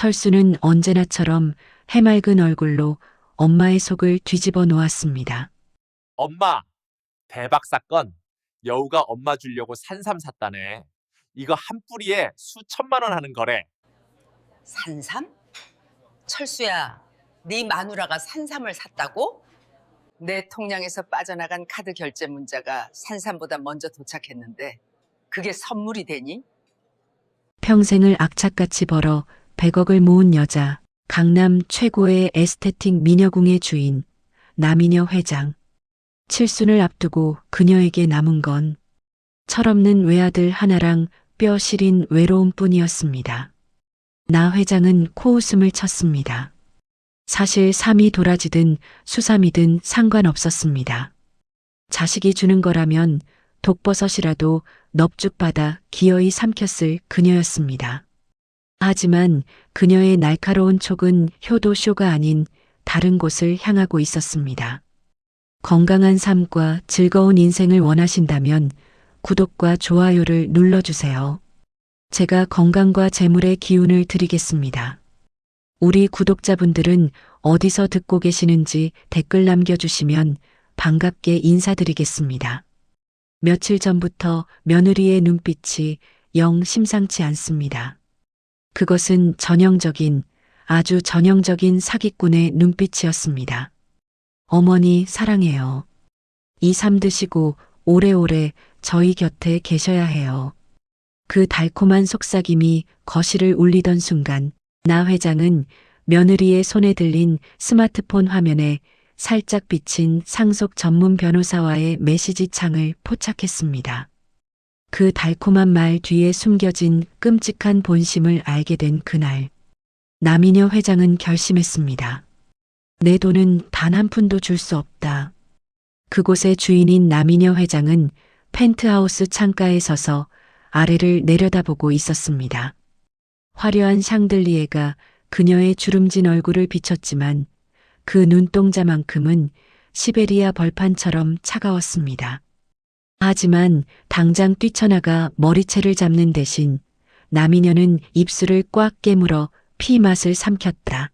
철수는 언제나처럼 해맑은 얼굴로 엄마의 속을 뒤집어 놓았습니다. 엄마, 대박 사건. 여우가 엄마 주려고 산삼 샀다네. 이거 한 뿌리에 수천만 원 하는 거래. 산삼? 철수야, 네 마누라가 산삼을 샀다고? 내 통장에서 빠져나간 카드 결제 문자가 산삼보다 먼저 도착했는데 그게 선물이 되니? 평생을 악착같이 벌어 100억을 모은 여자, 강남 최고의 에스테틱 미녀궁의 주인, 나미녀 회장. 칠순을 앞두고 그녀에게 남은 건 철없는 외아들 하나랑 뼈 시린 외로움뿐이었습니다. 나 회장은 코웃음을 쳤습니다. 사실 삶이 도라지든 수삼이든 상관없었습니다. 자식이 주는 거라면 독버섯이라도 넙죽받아 기어이 삼켰을 그녀였습니다. 하지만 그녀의 날카로운 촉은 효도쇼가 아닌 다른 곳을 향하고 있었습니다. 건강한 삶과 즐거운 인생을 원하신다면 구독과 좋아요를 눌러주세요. 제가 건강과 재물의 기운을 드리겠습니다. 우리 구독자분들은 어디서 듣고 계시는지 댓글 남겨주시면 반갑게 인사드리겠습니다. 며칠 전부터 며느리의 눈빛이 영 심상치 않습니다. 그것은 전형적인, 아주 전형적인 사기꾼의 눈빛이었습니다. 어머니 사랑해요. 이 삶 드시고 오래오래 저희 곁에 계셔야 해요. 그 달콤한 속삭임이 거실을 울리던 순간 나 회장은 며느리의 손에 들린 스마트폰 화면에 살짝 비친 상속 전문 변호사와의 메시지 창을 포착했습니다. 그 달콤한 말 뒤에 숨겨진 끔찍한 본심을 알게 된 그날, 나미녀 회장은 결심했습니다. 내 돈은 단 한 푼도 줄 수 없다. 그곳의 주인인 나미녀 회장은 펜트하우스 창가에 서서 아래를 내려다보고 있었습니다. 화려한 샹들리에가 그녀의 주름진 얼굴을 비췄지만 그 눈동자만큼은 시베리아 벌판처럼 차가웠습니다. 하지만 당장 뛰쳐나가 머리채를 잡는 대신 나미녀는 입술을 꽉 깨물어 피 맛을 삼켰다.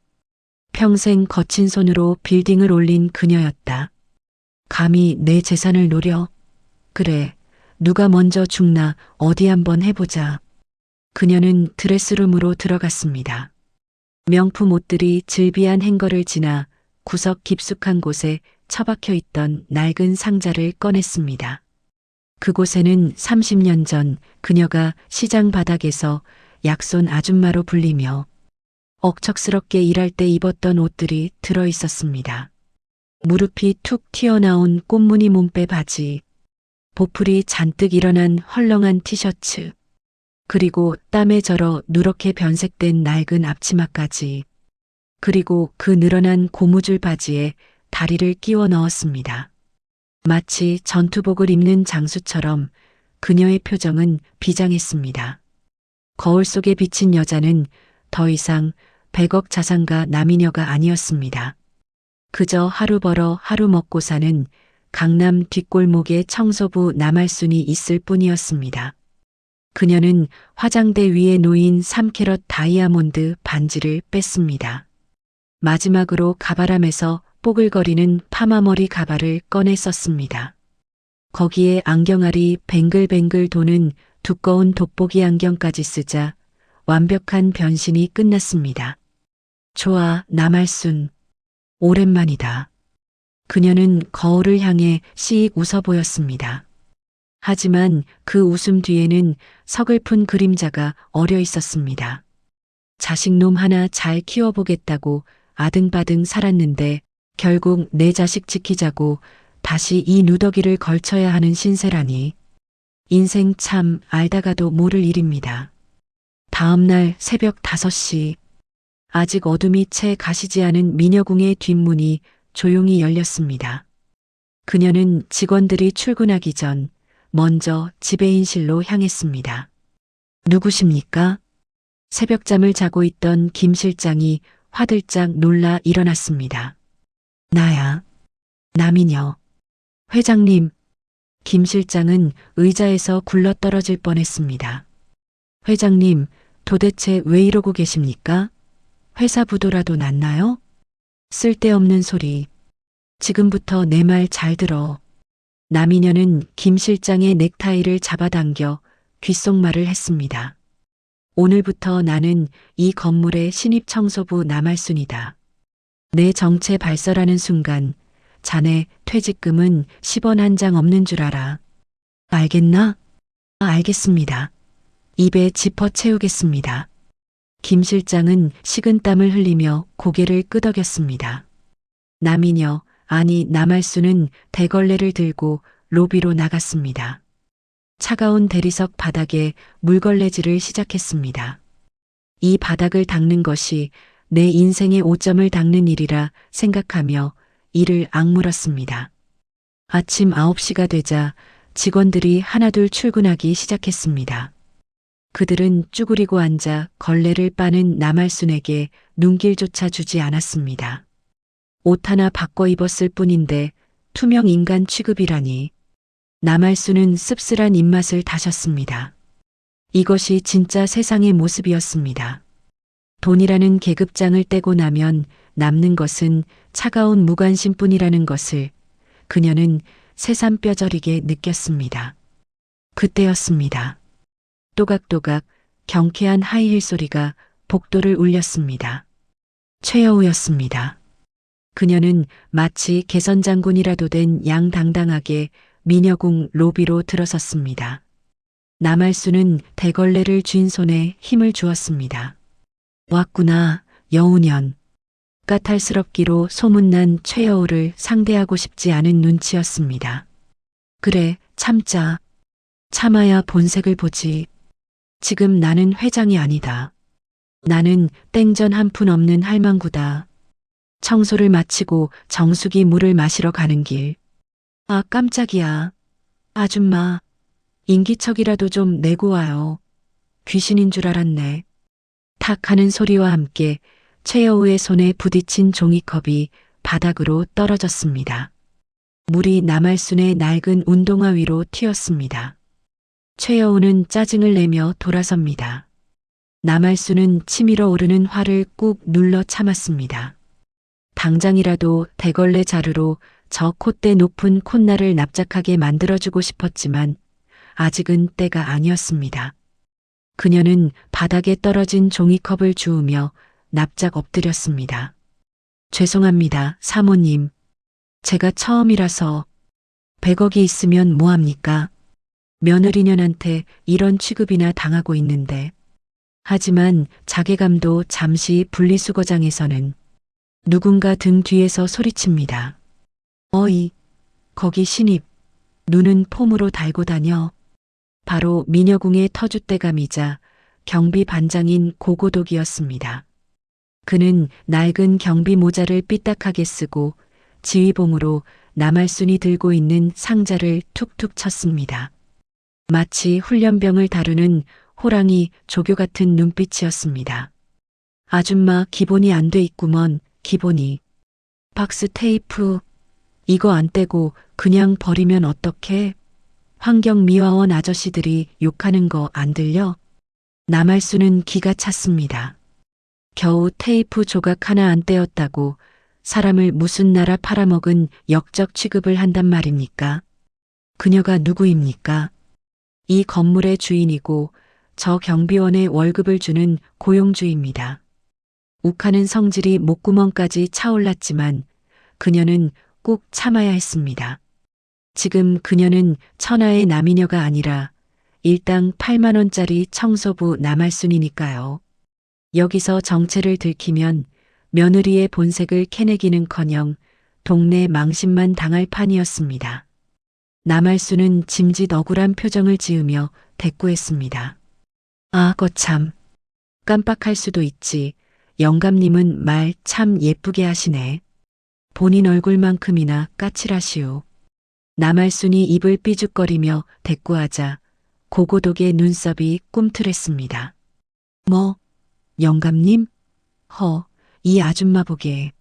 평생 거친 손으로 빌딩을 올린 그녀였다. 감히 내 재산을 노려? 그래, 누가 먼저 죽나 어디 한번 해보자. 그녀는 드레스룸으로 들어갔습니다. 명품 옷들이 즐비한 행거를 지나 구석 깊숙한 곳에 처박혀 있던 낡은 상자를 꺼냈습니다. 그곳에는 30년 전 그녀가 시장 바닥에서 약손 아줌마로 불리며 억척스럽게 일할 때 입었던 옷들이 들어 있었습니다. 무릎이 툭 튀어나온 꽃무늬 몸빼 바지, 보풀이 잔뜩 일어난 헐렁한 티셔츠, 그리고 땀에 절어 누렇게 변색된 낡은 앞치마까지, 그리고 그 늘어난 고무줄 바지에 다리를 끼워 넣었습니다. 마치 전투복을 입는 장수처럼 그녀의 표정은 비장했습니다. 거울 속에 비친 여자는 더 이상 100억 자산가 나미녀가 아니었습니다. 그저 하루 벌어 하루 먹고 사는 강남 뒷골목의 청소부 나말순이 있을 뿐이었습니다. 그녀는 화장대 위에 놓인 3캐럿 다이아몬드 반지를 뺐습니다. 마지막으로 가발함에서 뽀글거리는 파마머리 가발을 꺼내 썼습니다. 거기에 안경알이 뱅글뱅글 도는 두꺼운 돋보기 안경까지 쓰자 완벽한 변신이 끝났습니다. 좋아, 나말순. 오랜만이다. 그녀는 거울을 향해 씩 웃어 보였습니다. 하지만 그 웃음 뒤에는 서글픈 그림자가 어려 있었습니다. 자식놈 하나 잘 키워보겠다고 아등바등 살았는데 결국 내 자식 지키자고 다시 이 누더기를 걸쳐야 하는 신세라니. 인생 참 알다가도 모를 일입니다. 다음 날 새벽 5시, 아직 어둠이 채 가시지 않은 미녀궁의 뒷문이 조용히 열렸습니다. 그녀는 직원들이 출근하기 전 먼저 지배인실로 향했습니다. 누구십니까? 새벽잠을 자고 있던 김 실장이 화들짝 놀라 일어났습니다. 나야, 나미녀. 회장님. 김 실장은 의자에서 굴러떨어질 뻔했습니다. 회장님, 도대체 왜 이러고 계십니까? 회사 부도라도 났나요? 쓸데없는 소리. 지금부터 내 말 잘 들어. 남인여는 김 실장의 넥타이를 잡아당겨 귓속말을 했습니다. 오늘부터 나는 이 건물의 신입 청소부 남할순이다. 내 정체 발설하는 순간 자네 퇴직금은 10원 한 장 없는 줄 알아. 알겠나? 알겠습니다. 입에 짚어 채우겠습니다. 김 실장은 식은땀을 흘리며 고개를 끄덕였습니다. 남이녀, 아니 남할수는 대걸레를 들고 로비로 나갔습니다. 차가운 대리석 바닥에 물걸레질을 시작했습니다. 이 바닥을 닦는 것이 내 인생의 오점을 닦는 일이라 생각하며 이를 악물었습니다. 아침 9시가 되자 직원들이 하나둘 출근하기 시작했습니다. 그들은 쭈그리고 앉아 걸레를 빠는 남할순에게 눈길조차 주지 않았습니다. 옷 하나 바꿔 입었을 뿐인데 투명 인간 취급이라니. 남할순은 씁쓸한 입맛을 다셨습니다. 이것이 진짜 세상의 모습이었습니다. 돈이라는 계급장을 떼고 나면 남는 것은 차가운 무관심뿐이라는 것을 그녀는 새삼뼈저리게 느꼈습니다. 그때였습니다. 또각또각 경쾌한 하이힐 소리가 복도를 울렸습니다. 최여우였습니다. 그녀는 마치 개선장군이라도 된 양당당하게 미녀궁 로비로 들어섰습니다. 남할수는 대걸레를 쥔 손에 힘을 주었습니다. 왔구나, 여우년. 까탈스럽기로 소문난 최여우를 상대하고 싶지 않은 눈치였습니다. 그래, 참자. 참아야 본색을 보지. 지금 나는 회장이 아니다. 나는 땡전 한 푼 없는 할망구다. 청소를 마치고 정수기 물을 마시러 가는 길. 아, 깜짝이야. 아줌마, 인기척이라도 좀 내고 와요. 귀신인 줄 알았네. 탁 하는 소리와 함께 최여우의 손에 부딪힌 종이컵이 바닥으로 떨어졌습니다. 물이 남할순의 낡은 운동화 위로 튀었습니다. 최여우는 짜증을 내며 돌아섭니다. 남할순은 치밀어 오르는 화를 꾹 눌러 참았습니다. 당장이라도 대걸레 자루로 저 콧대 높은 콧날을 납작하게 만들어주고 싶었지만 아직은 때가 아니었습니다. 그녀는 바닥에 떨어진 종이컵을 주우며 납작 엎드렸습니다. 죄송합니다, 사모님. 제가 처음이라서 100억이 있으면 뭐합니까? 며느리년한테 이런 취급이나 당하고 있는데. 하지만 자괴감도 잠시 분리수거장에서는 누군가 등 뒤에서 소리칩니다. 어이, 거기 신입, 눈은 폼으로 달고 다녀. 바로 미녀궁의 터줏대감이자 경비 반장인 고고독이었습니다. 그는 낡은 경비 모자를 삐딱하게 쓰고 지휘봉으로 남할순이 들고 있는 상자를 툭툭 쳤습니다. 마치 훈련병을 다루는 호랑이 조교 같은 눈빛이었습니다. 아줌마 기본이 안 돼 있구먼, 기본이. 박스 테이프, 이거 안 떼고 그냥 버리면 어떡해? 환경미화원 아저씨들이 욕하는 거 안 들려? 남할수는 기가 찼습니다. 겨우 테이프 조각 하나 안 떼었다고 사람을 무슨 나라 팔아먹은 역적 취급을 한단 말입니까? 그녀가 누구입니까? 이 건물의 주인이고 저 경비원의 월급을 주는 고용주입니다. 욱하는 성질이 목구멍까지 차올랐지만 그녀는 꼭 참아야 했습니다. 지금 그녀는 천하의 남이녀가 아니라 일당 8만 원짜리 청소부 남할순이니까요. 여기서 정체를 들키면 며느리의 본색을 캐내기는커녕 동네 망신만 당할 판이었습니다. 남할순은 짐짓 억울한 표정을 지으며 대꾸했습니다. 아, 거참. 깜빡할 수도 있지. 영감님은 말 참 예쁘게 하시네. 본인 얼굴만큼이나 까칠하시오. 남할순이 입을 삐죽거리며 대꾸하자 고고독의 눈썹이 꿈틀했습니다. 뭐, 영감님? 이 아줌마 보게.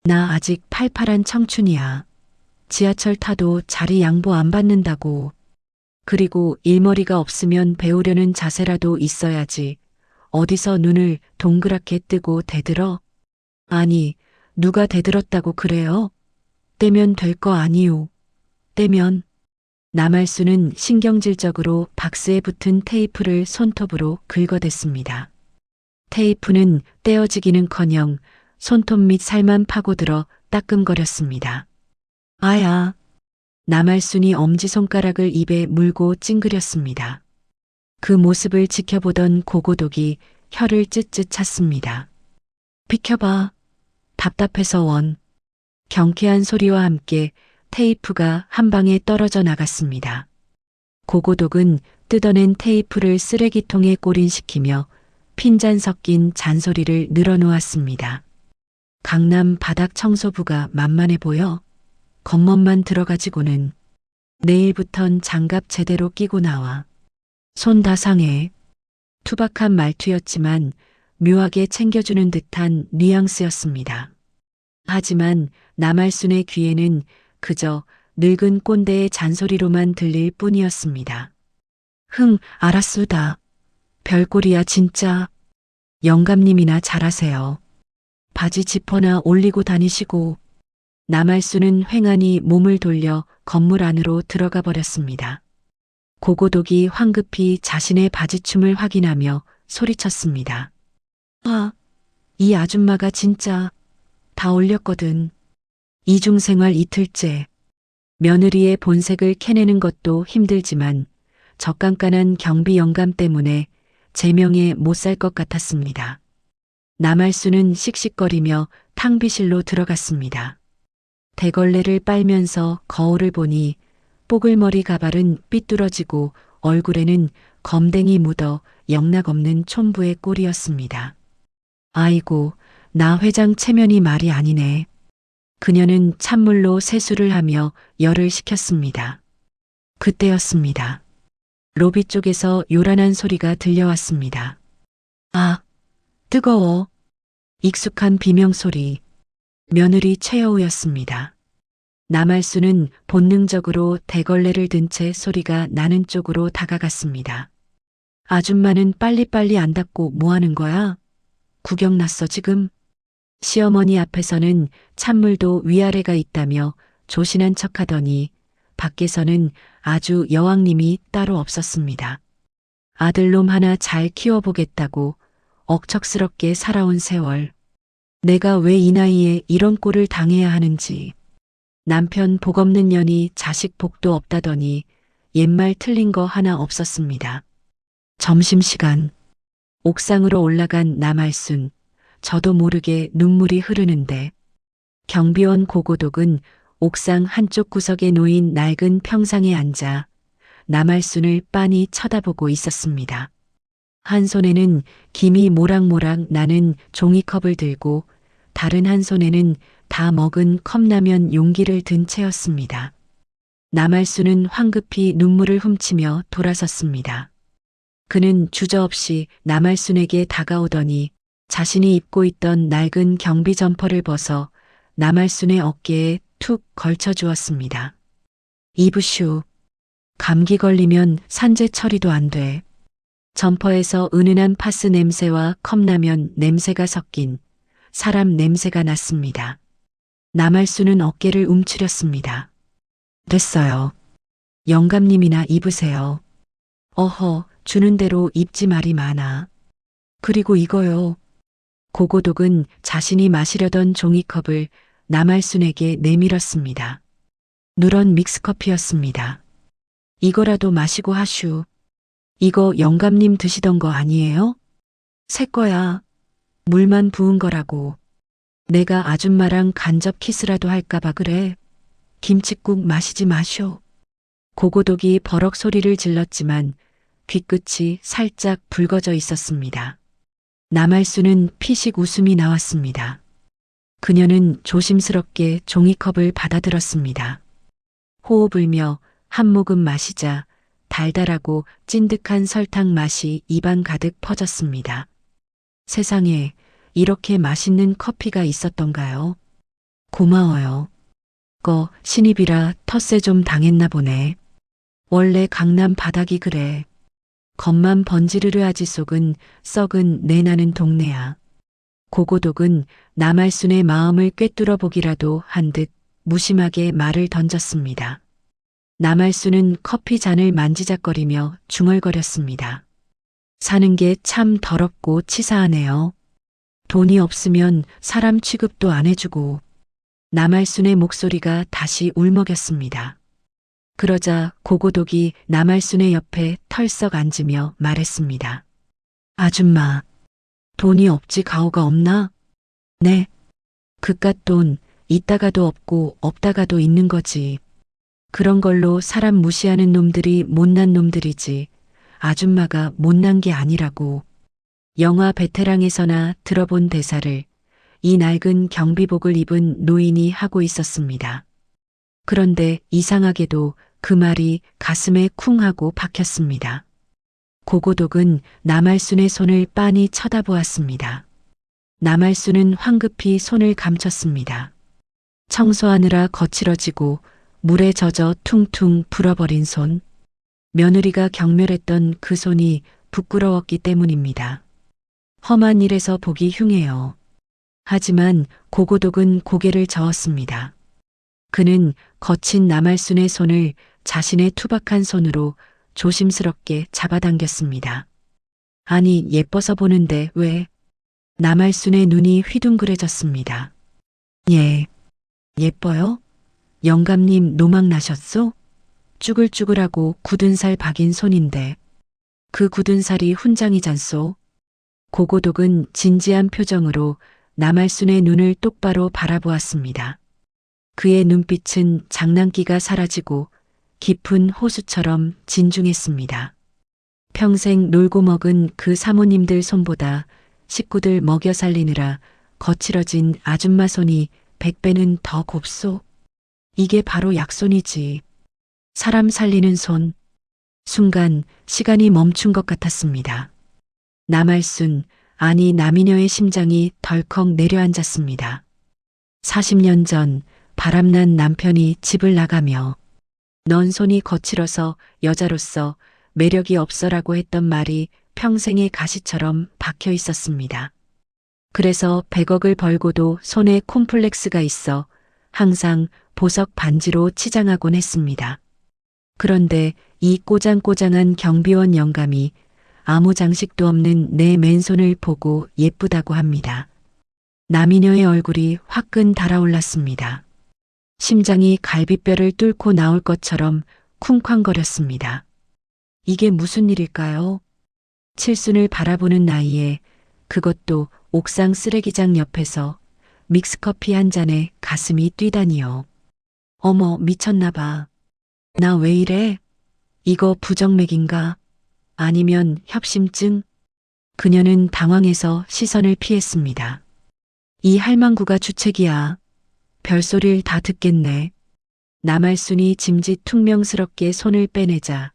나 아직 팔팔한 청춘이야. 지하철 타도 자리 양보 안 받는다고. 그리고 일머리가 없으면 배우려는 자세라도 있어야지. 어디서 눈을 동그랗게 뜨고 대들어? 아니, 누가 대들었다고 그래요? 떼면 될 거 아니요. 떼면. 남할수는 신경질적으로 박스에 붙은 테이프를 손톱으로 긁어댔습니다. 테이프는 떼어지기는커녕 손톱 및 살만 파고들어 따끔거렸습니다. 아야. 남할순이 엄지손가락을 입에 물고 찡그렸습니다. 그 모습을 지켜보던 고고독이 혀를 쯧쯧 찼습니다. 비켜봐. 답답해서 원. 경쾌한 소리와 함께 테이프가 한 방에 떨어져 나갔습니다. 고고독은 뜯어낸 테이프를 쓰레기통에 꼬린시키며 핀잔 섞인 잔소리를 늘어놓았습니다. 강남 바닥 청소부가 만만해 보여? 겉멋만 들어가지고는 내일부턴 장갑 제대로 끼고 나와. 손 다 상해. 투박한 말투였지만 묘하게 챙겨주는 듯한 뉘앙스였습니다. 하지만 남할순의 귀에는 그저 늙은 꼰대의 잔소리로만 들릴 뿐이었습니다. 흥, 알았수다. 별꼴이야 진짜. 영감님이나 잘하세요. 바지 지퍼나 올리고 다니시고. 남할수는 횡하니 몸을 돌려 건물 안으로 들어가 버렸습니다. 고고독이 황급히 자신의 바지춤을 확인하며 소리쳤습니다. 아, 이 아줌마가 진짜 다 올렸거든. 이중생활 이틀째. 며느리의 본색을 캐내는 것도 힘들지만 적간간한 경비 영감 때문에 제명에 못 살 것 같았습니다. 남할수는 씩씩거리며 탕비실로 들어갔습니다. 대걸레를 빨면서 거울을 보니 뽀글머리 가발은 삐뚤어지고 얼굴에는 검댕이 묻어 영락없는 촌부의 꼴이었습니다. 아이고, 나 회장 체면이 말이 아니네. 그녀는 찬물로 세수를 하며 열을 식혔습니다. 그때였습니다. 로비 쪽에서 요란한 소리가 들려왔습니다. 아, 뜨거워. 익숙한 비명소리. 며느리 최여우였습니다. 남할수는 본능적으로 대걸레를 든 채 소리가 나는 쪽으로 다가갔습니다. 아줌마는 빨리빨리 안 닦고 뭐 하는 거야? 구경 났어 지금? 시어머니 앞에서는 찬물도 위아래가 있다며 조신한 척하더니 밖에서는 아주 여왕님이 따로 없었습니다. 아들놈 하나 잘 키워보겠다고 억척스럽게 살아온 세월. 내가 왜 이 나이에 이런 꼴을 당해야 하는지. 남편 복 없는 년이 자식 복도 없다더니 옛말 틀린 거 하나 없었습니다. 점심시간. 옥상으로 올라간 남할순. 저도 모르게 눈물이 흐르는데 경비원 고고독은 옥상 한쪽 구석에 놓인 낡은 평상에 앉아 남할순을 빤히 쳐다보고 있었습니다. 한 손에는 김이 모락모락 나는 종이컵을 들고 다른 한 손에는 다 먹은 컵라면 용기를 든 채였습니다. 남할수는 황급히 눈물을 훔치며 돌아섰습니다. 그는 주저없이 남할순에게 다가오더니 자신이 입고 있던 낡은 경비 점퍼를 벗어 남할순의 어깨에 툭 걸쳐 주었습니다. 이브슈, 감기 걸리면 산재 처리도 안 돼. 점퍼에서 은은한 파스 냄새와 컵라면 냄새가 섞인 사람 냄새가 났습니다. 남할수는 어깨를 움츠렸습니다. 됐어요. 영감님이나 입으세요. 어허, 주는 대로 입지 말이 많아. 그리고 이거요. 고고독은 자신이 마시려던 종이컵을 남할순에게 내밀었습니다. 누런 믹스커피였습니다. 이거라도 마시고 하슈. 이거 영감님 드시던 거 아니에요? 새 거야. 물만 부은 거라고. 내가 아줌마랑 간접 키스라도 할까봐 그래. 김칫국 마시지 마쇼. 고고독이 버럭 소리를 질렀지만 귀끝이 살짝 붉어져 있었습니다. 남할수는 피식 웃음이 나왔습니다. 그녀는 조심스럽게 종이컵을 받아들었습니다. 호호 불며 한 모금 마시자 달달하고 찐득한 설탕 맛이 입안 가득 퍼졌습니다. 세상에 이렇게 맛있는 커피가 있었던가요? 고마워요. 신입이라 텃세 좀 당했나 보네. 원래 강남 바닥이 그래. 겉만 번지르르 하지 속은 썩은 내나는 동네야. 고고독은 남할순의 마음을 꿰뚫어 보기라도 한 듯 무심하게 말을 던졌습니다. 남할순은 커피 잔을 만지작거리며 중얼거렸습니다. 사는 게 참 더럽고 치사하네요. 돈이 없으면 사람 취급도 안 해주고. 남할순의 목소리가 다시 울먹였습니다. 그러자 고고독이 남할순의 옆에 털썩 앉으며 말했습니다. 아줌마, 돈이 없지 가오가 없나? 네. 그깟 돈 있다가도 없고 없다가도 있는 거지. 그런 걸로 사람 무시하는 놈들이 못난 놈들이지. 아줌마가 못난 게 아니라고. 영화 베테랑에서나 들어본 대사를 이 낡은 경비복을 입은 노인이 하고 있었습니다. 그런데 이상하게도 그 말이 가슴에 쿵 하고 박혔습니다. 고고독은 남할순의 손을 빤히 쳐다보았습니다. 남할순은 황급히 손을 감췄습니다. 청소하느라 거칠어지고 물에 젖어 퉁퉁 불어버린 손. 며느리가 경멸했던 그 손이 부끄러웠기 때문입니다. 험한 일에서 보기 흉해요. 하지만 고고독은 고개를 저었습니다. 그는 거친 남할순의 손을 자신의 투박한 손으로 조심스럽게 잡아당겼습니다. 아니, 예뻐서 보는데 왜? 남할순의 눈이 휘둥그레졌습니다. 예, 예뻐요? 영감님 노망 나셨소? 쭈글쭈글하고 굳은 살 박인 손인데 그 굳은 살이 훈장이잖소. 고고독은 진지한 표정으로 남할순의 눈을 똑바로 바라보았습니다. 그의 눈빛은 장난기가 사라지고 깊은 호수처럼 진중했습니다. 평생 놀고 먹은 그 사모님들 손보다 식구들 먹여 살리느라 거칠어진 아줌마 손이 100배는 더 곱소. 이게 바로 약손이지. 사람 살리는 손. 순간 시간이 멈춘 것 같았습니다. 남할순, 아니 남이녀의 심장이 덜컥 내려앉았습니다. 40년 전 바람난 남편이 집을 나가며 넌 손이 거칠어서 여자로서 매력이 없어라고 했던 말이 평생의 가시처럼 박혀 있었습니다. 그래서 100억을 벌고도 손에 콤플렉스가 있어 항상 보석 반지로 치장하곤 했습니다. 그런데 이 꼬장꼬장한 경비원 영감이 아무 장식도 없는 내 맨손을 보고 예쁘다고 합니다. 남이녀의 얼굴이 화끈 달아올랐습니다. 심장이 갈비뼈를 뚫고 나올 것처럼 쿵쾅거렸습니다. 이게 무슨 일일까요? 칠순을 바라보는 나이에, 그것도 옥상 쓰레기장 옆에서 믹스커피 한 잔에 가슴이 뛰다니요. 어머, 미쳤나 봐. 나 왜 이래? 이거 부정맥인가? 아니면 협심증? 그녀는 당황해서 시선을 피했습니다. 이 할망구가 주책이야. 별소리를 다 듣겠네. 남할순이 짐짓 퉁명스럽게 손을 빼내자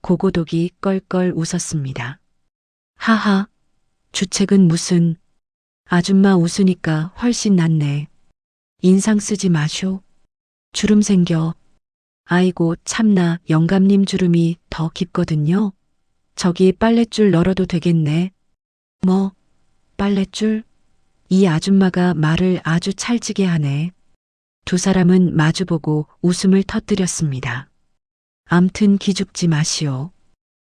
고고독이 껄껄 웃었습니다. 하하, 주책은 무슨. 아줌마 웃으니까 훨씬 낫네. 인상 쓰지 마쇼. 주름 생겨. 아이고 참나, 영감님 주름이 더 깊거든요. 저기 빨랫줄 널어도 되겠네. 뭐, 빨랫줄? 이 아줌마가 말을 아주 찰지게 하네. 두 사람은 마주보고 웃음을 터뜨렸습니다. 암튼 기죽지 마시오.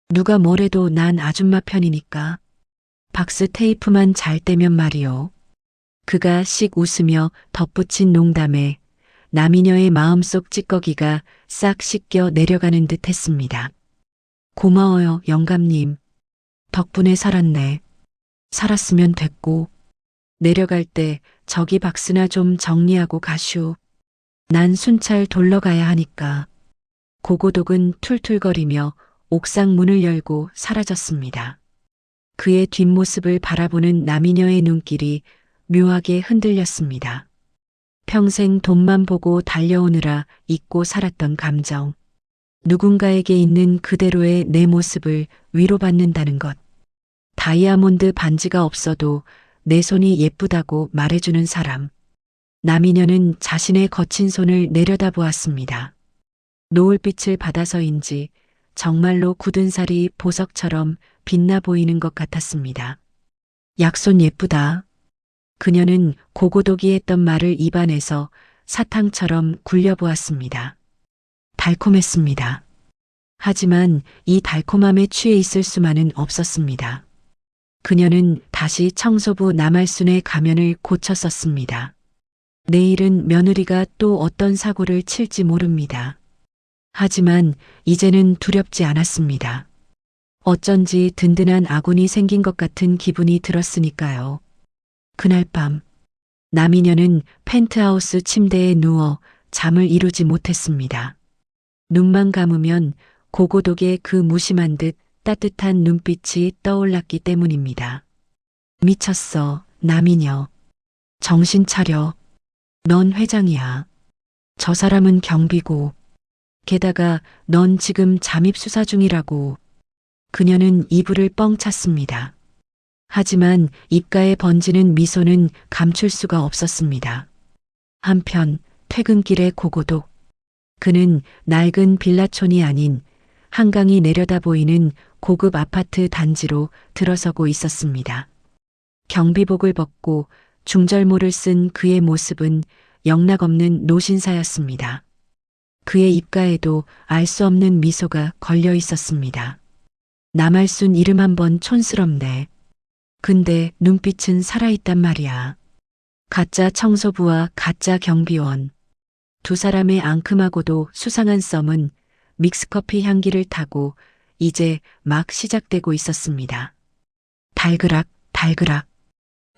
누가 뭐래도 난 아줌마 편이니까. 박스 테이프만 잘 떼면 말이오. 그가 씩 웃으며 덧붙인 농담에 남이녀의 마음속 찌꺼기가 싹 씻겨 내려가는 듯 했습니다. 고마워요, 영감님. 덕분에 살았네. 살았으면 됐고. 내려갈 때 저기 박스나 좀 정리하고 가슈. 난 순찰 돌러 가야 하니까. 고고독은 툴툴거리며 옥상 문을 열고 사라졌습니다. 그의 뒷모습을 바라보는 남이녀의 눈길이 묘하게 흔들렸습니다. 평생 돈만 보고 달려오느라 잊고 살았던 감정. 누군가에게 있는 그대로의 내 모습을 위로받는다는 것. 다이아몬드 반지가 없어도 내 손이 예쁘다고 말해주는 사람. 남이녀는 자신의 거친 손을 내려다보았습니다. 노을빛을 받아서인지 정말로 굳은 살이 보석처럼 빛나 보이는 것 같았습니다. 약손 예쁘다. 그녀는 고고독이 했던 말을 입안에서 사탕처럼 굴려보았습니다. 달콤했습니다. 하지만 이 달콤함에 취해 있을 수만은 없었습니다. 그녀는 다시 청소부 남할순의 가면을 고쳐 썼습니다. 내일은 며느리가 또 어떤 사고를 칠지 모릅니다. 하지만 이제는 두렵지 않았습니다. 어쩐지 든든한 아군이 생긴 것 같은 기분이 들었으니까요. 그날 밤 남이녀는 펜트하우스 침대에 누워 잠을 이루지 못했습니다. 눈만 감으면 고고독의 그 무심한 듯 따뜻한 눈빛이 떠올랐기 때문입니다. 미쳤어, 남이녀. 정신 차려. 넌 회장이야. 저 사람은 경비고. 게다가 넌 지금 잠입 수사 중이라고. 그녀는 이불을 뻥 찼습니다. 하지만 입가에 번지는 미소는 감출 수가 없었습니다. 한편 퇴근길의 고고독. 그는 낡은 빌라촌이 아닌 한강이 내려다 보이는 고급 아파트 단지로 들어서고 있었습니다. 경비복을 벗고 중절모를 쓴 그의 모습은 영락없는 노신사였습니다. 그의 입가에도 알 수 없는 미소가 걸려 있었습니다. 남할순 이름 한번 촌스럽네. 근데 눈빛은 살아있단 말이야. 가짜 청소부와 가짜 경비원. 두 사람의 앙큼하고도 수상한 썸은 믹스커피 향기를 타고 이제 막 시작되고 있었습니다. 달그락, 달그락.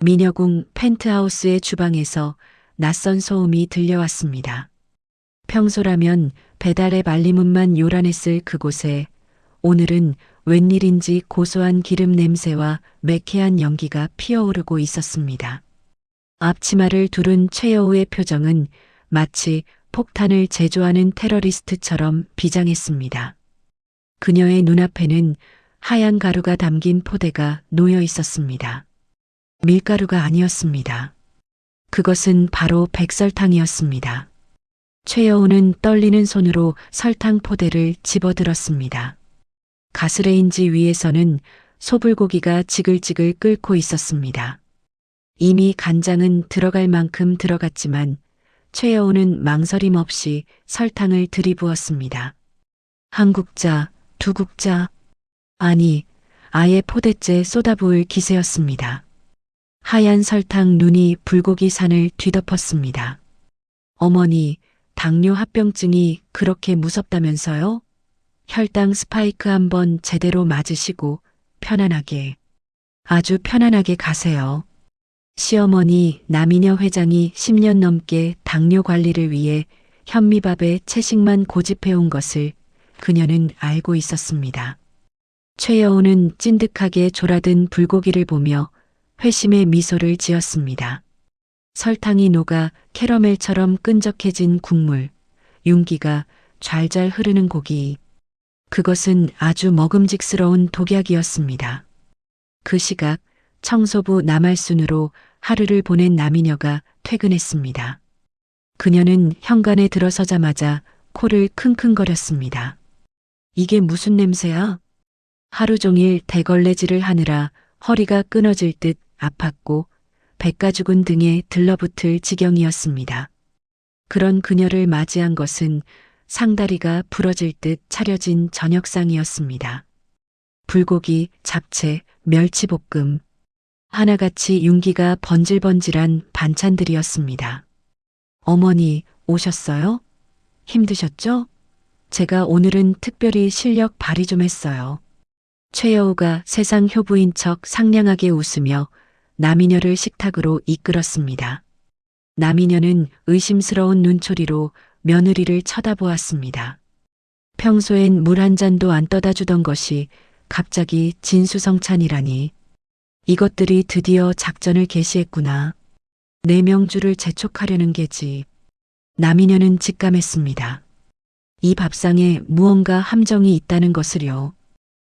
미녀궁 펜트하우스의 주방에서 낯선 소음이 들려왔습니다. 평소라면 배달의 말리문만 요란했을 그곳에 오늘은 웬일인지 고소한 기름 냄새와 매캐한 연기가 피어오르고 있었습니다. 앞치마를 두른 최여우의 표정은 마치 폭탄을 제조하는 테러리스트처럼 비장했습니다. 그녀의 눈앞에는 하얀 가루가 담긴 포대가 놓여 있었습니다. 밀가루가 아니었습니다. 그것은 바로 백설탕이었습니다. 최여우는 떨리는 손으로 설탕 포대를 집어들었습니다. 가스레인지 위에서는 소불고기가 지글지글 끓고 있었습니다. 이미 간장은 들어갈 만큼 들어갔지만 최여우는 망설임 없이 설탕을 들이부었습니다. 한 국자, 두 국자, 아니, 아예 포대째 쏟아부을 기세였습니다. 하얀 설탕 눈이 불고기 산을 뒤덮었습니다. 어머니, 당뇨 합병증이 그렇게 무섭다면서요? 혈당 스파이크 한번 제대로 맞으시고 편안하게, 아주 편안하게 가세요. 시어머니 남이녀 회장이 10년 넘게 당뇨 관리를 위해 현미밥에 채식만 고집해온 것을 그녀는 알고 있었습니다. 최여우는 찐득하게 졸아든 불고기를 보며 회심의 미소를 지었습니다. 설탕이 녹아 캐러멜처럼 끈적해진 국물, 윤기가 잘잘 흐르는 고기. 그것은 아주 먹음직스러운 독약이었습니다. 그 시각 청소부 남할순으로 하루를 보낸 남이녀가 퇴근했습니다. 그녀는 현관에 들어서자마자 코를 킁킁거렸습니다. 이게 무슨 냄새야? 하루 종일 대걸레질을 하느라 허리가 끊어질 듯 아팠고 백가죽은 등에 들러붙을 지경이었습니다. 그런 그녀를 맞이한 것은 상다리가 부러질 듯 차려진 저녁상이었습니다. 불고기, 잡채, 멸치볶음, 하나같이 윤기가 번질번질한 반찬들이었습니다. 어머니 오셨어요? 힘드셨죠? 제가 오늘은 특별히 실력 발휘 좀 했어요. 최여우가 세상 효부인 척 상냥하게 웃으며 남이녀를 식탁으로 이끌었습니다. 남이녀는 의심스러운 눈초리로 며느리를 쳐다보았습니다. 평소엔 물 한 잔도 안 떠다 주던 것이 갑자기 진수성찬이라니. 이것들이 드디어 작전을 개시했구나. 내 명주를 재촉하려는 게지. 남이녀는 직감했습니다. 이 밥상에 무언가 함정이 있다는 것을요.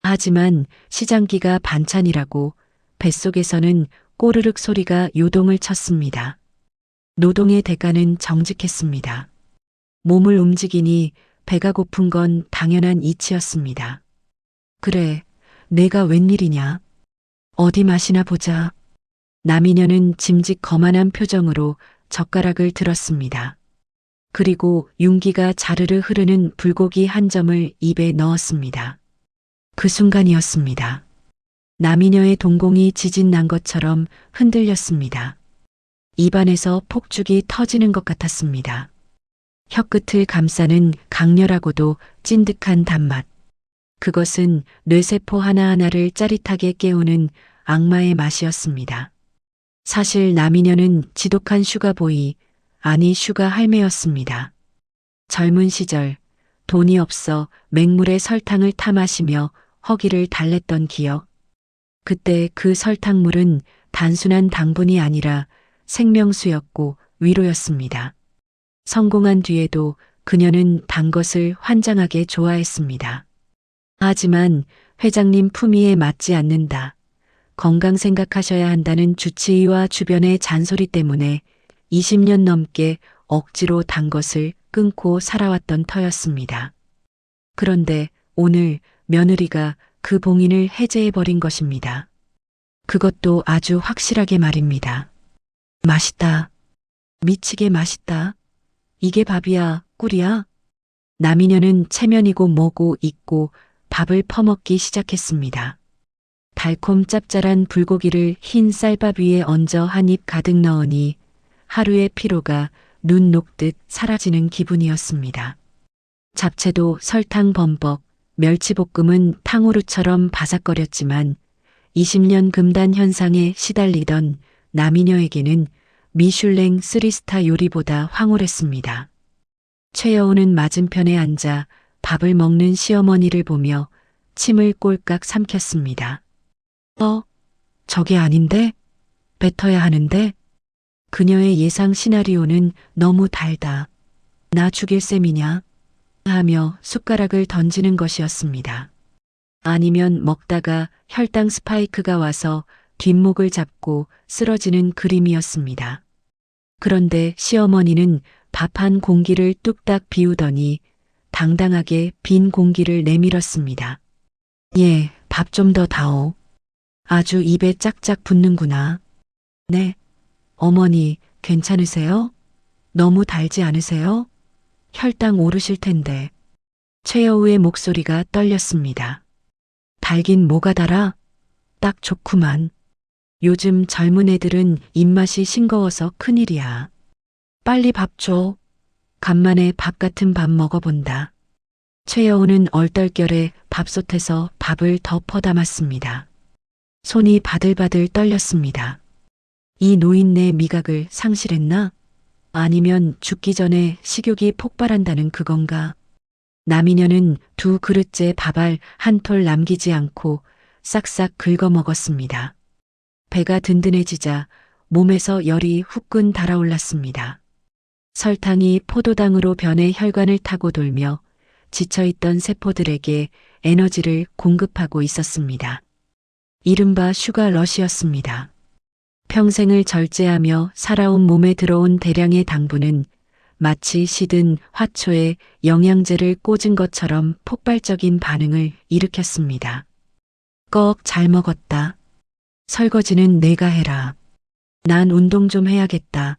하지만 시장기가 반찬이라고 뱃속에서는 꼬르륵 소리가 요동을 쳤습니다. 노동의 대가는 정직했습니다. 몸을 움직이니 배가 고픈 건 당연한 이치였습니다. 그래, 내가 웬일이냐? 어디 맛이나 보자. 남이녀는 짐짓 거만한 표정으로 젓가락을 들었습니다. 그리고 윤기가 자르르 흐르는 불고기 한 점을 입에 넣었습니다. 그 순간이었습니다. 남이녀의 동공이 지진 난 것처럼 흔들렸습니다. 입안에서 폭죽이 터지는 것 같았습니다. 혀끝을 감싸는 강렬하고도 찐득한 단맛. 그것은 뇌세포 하나하나를 짜릿하게 깨우는 악마의 맛이었습니다. 사실 남이녀는 지독한 슈가보이, 아니 슈가 할매였습니다. 젊은 시절 돈이 없어 맹물에 설탕을 타 마시며 허기를 달랬던 기억. 그때 그 설탕물은 단순한 당분이 아니라 생명수였고 위로였습니다. 성공한 뒤에도 그녀는 단 것을 환장하게 좋아했습니다. 하지만 회장님 품위에 맞지 않는다. 건강 생각하셔야 한다는 주치의와 주변의 잔소리 때문에 20년 넘게 억지로 단 것을 끊고 살아왔던 터였습니다. 그런데 오늘 며느리가 그 봉인을 해제해버린 것입니다. 그것도 아주 확실하게 말입니다. 맛있다. 미치게 맛있다. 이게 밥이야, 꿀이야? 남이녀는 체면이고 뭐고 잊고 밥을 퍼먹기 시작했습니다. 달콤 짭짤한 불고기를 흰 쌀밥 위에 얹어 한 입 가득 넣으니 하루의 피로가 눈 녹듯 사라지는 기분이었습니다. 잡채도 설탕 범벅, 멸치볶음은 탕후루처럼 바삭거렸지만 20년 금단 현상에 시달리던 남이녀에게는 미슐랭 3스타 요리보다 황홀했습니다. 최여우는 맞은편에 앉아 밥을 먹는 시어머니를 보며 침을 꼴깍 삼켰습니다. 저게 아닌데? 뱉어야 하는데? 그녀의 예상 시나리오는 너무 달다. 나 죽일 셈이냐? 하며 숟가락을 던지는 것이었습니다. 아니면 먹다가 혈당 스파이크가 와서 뒷목을 잡고 쓰러지는 그림이었습니다. 그런데 시어머니는 밥 한 공기를 뚝딱 비우더니 당당하게 빈 공기를 내밀었습니다. 예, 밥 좀 더 다오. 아주 입에 짝짝 붙는구나. 네. 어머니, 괜찮으세요? 너무 달지 않으세요? 혈당 오르실 텐데. 최여우의 목소리가 떨렸습니다. 달긴 뭐가 달아? 딱 좋구만. 요즘 젊은 애들은 입맛이 싱거워서 큰일이야. 빨리 밥 줘. 간만에 밥 같은 밥 먹어본다. 최여우는 얼떨결에 밥솥에서 밥을 덮어 담았습니다. 손이 바들바들 떨렸습니다. 이 노인네 미각을 상실했나? 아니면 죽기 전에 식욕이 폭발한다는 그건가? 남이녀는 두 그릇째 밥알 한 톨 남기지 않고 싹싹 긁어 먹었습니다. 배가 든든해지자 몸에서 열이 후끈 달아올랐습니다. 설탕이 포도당으로 변해 혈관을 타고 돌며 지쳐있던 세포들에게 에너지를 공급하고 있었습니다. 이른바 슈가 러시였습니다. 평생을 절제하며 살아온 몸에 들어온 대량의 당분은 마치 시든 화초에 영양제를 꽂은 것처럼 폭발적인 반응을 일으켰습니다. 꺽 잘 먹었다. 설거지는 내가 해라. 난 운동 좀 해야겠다.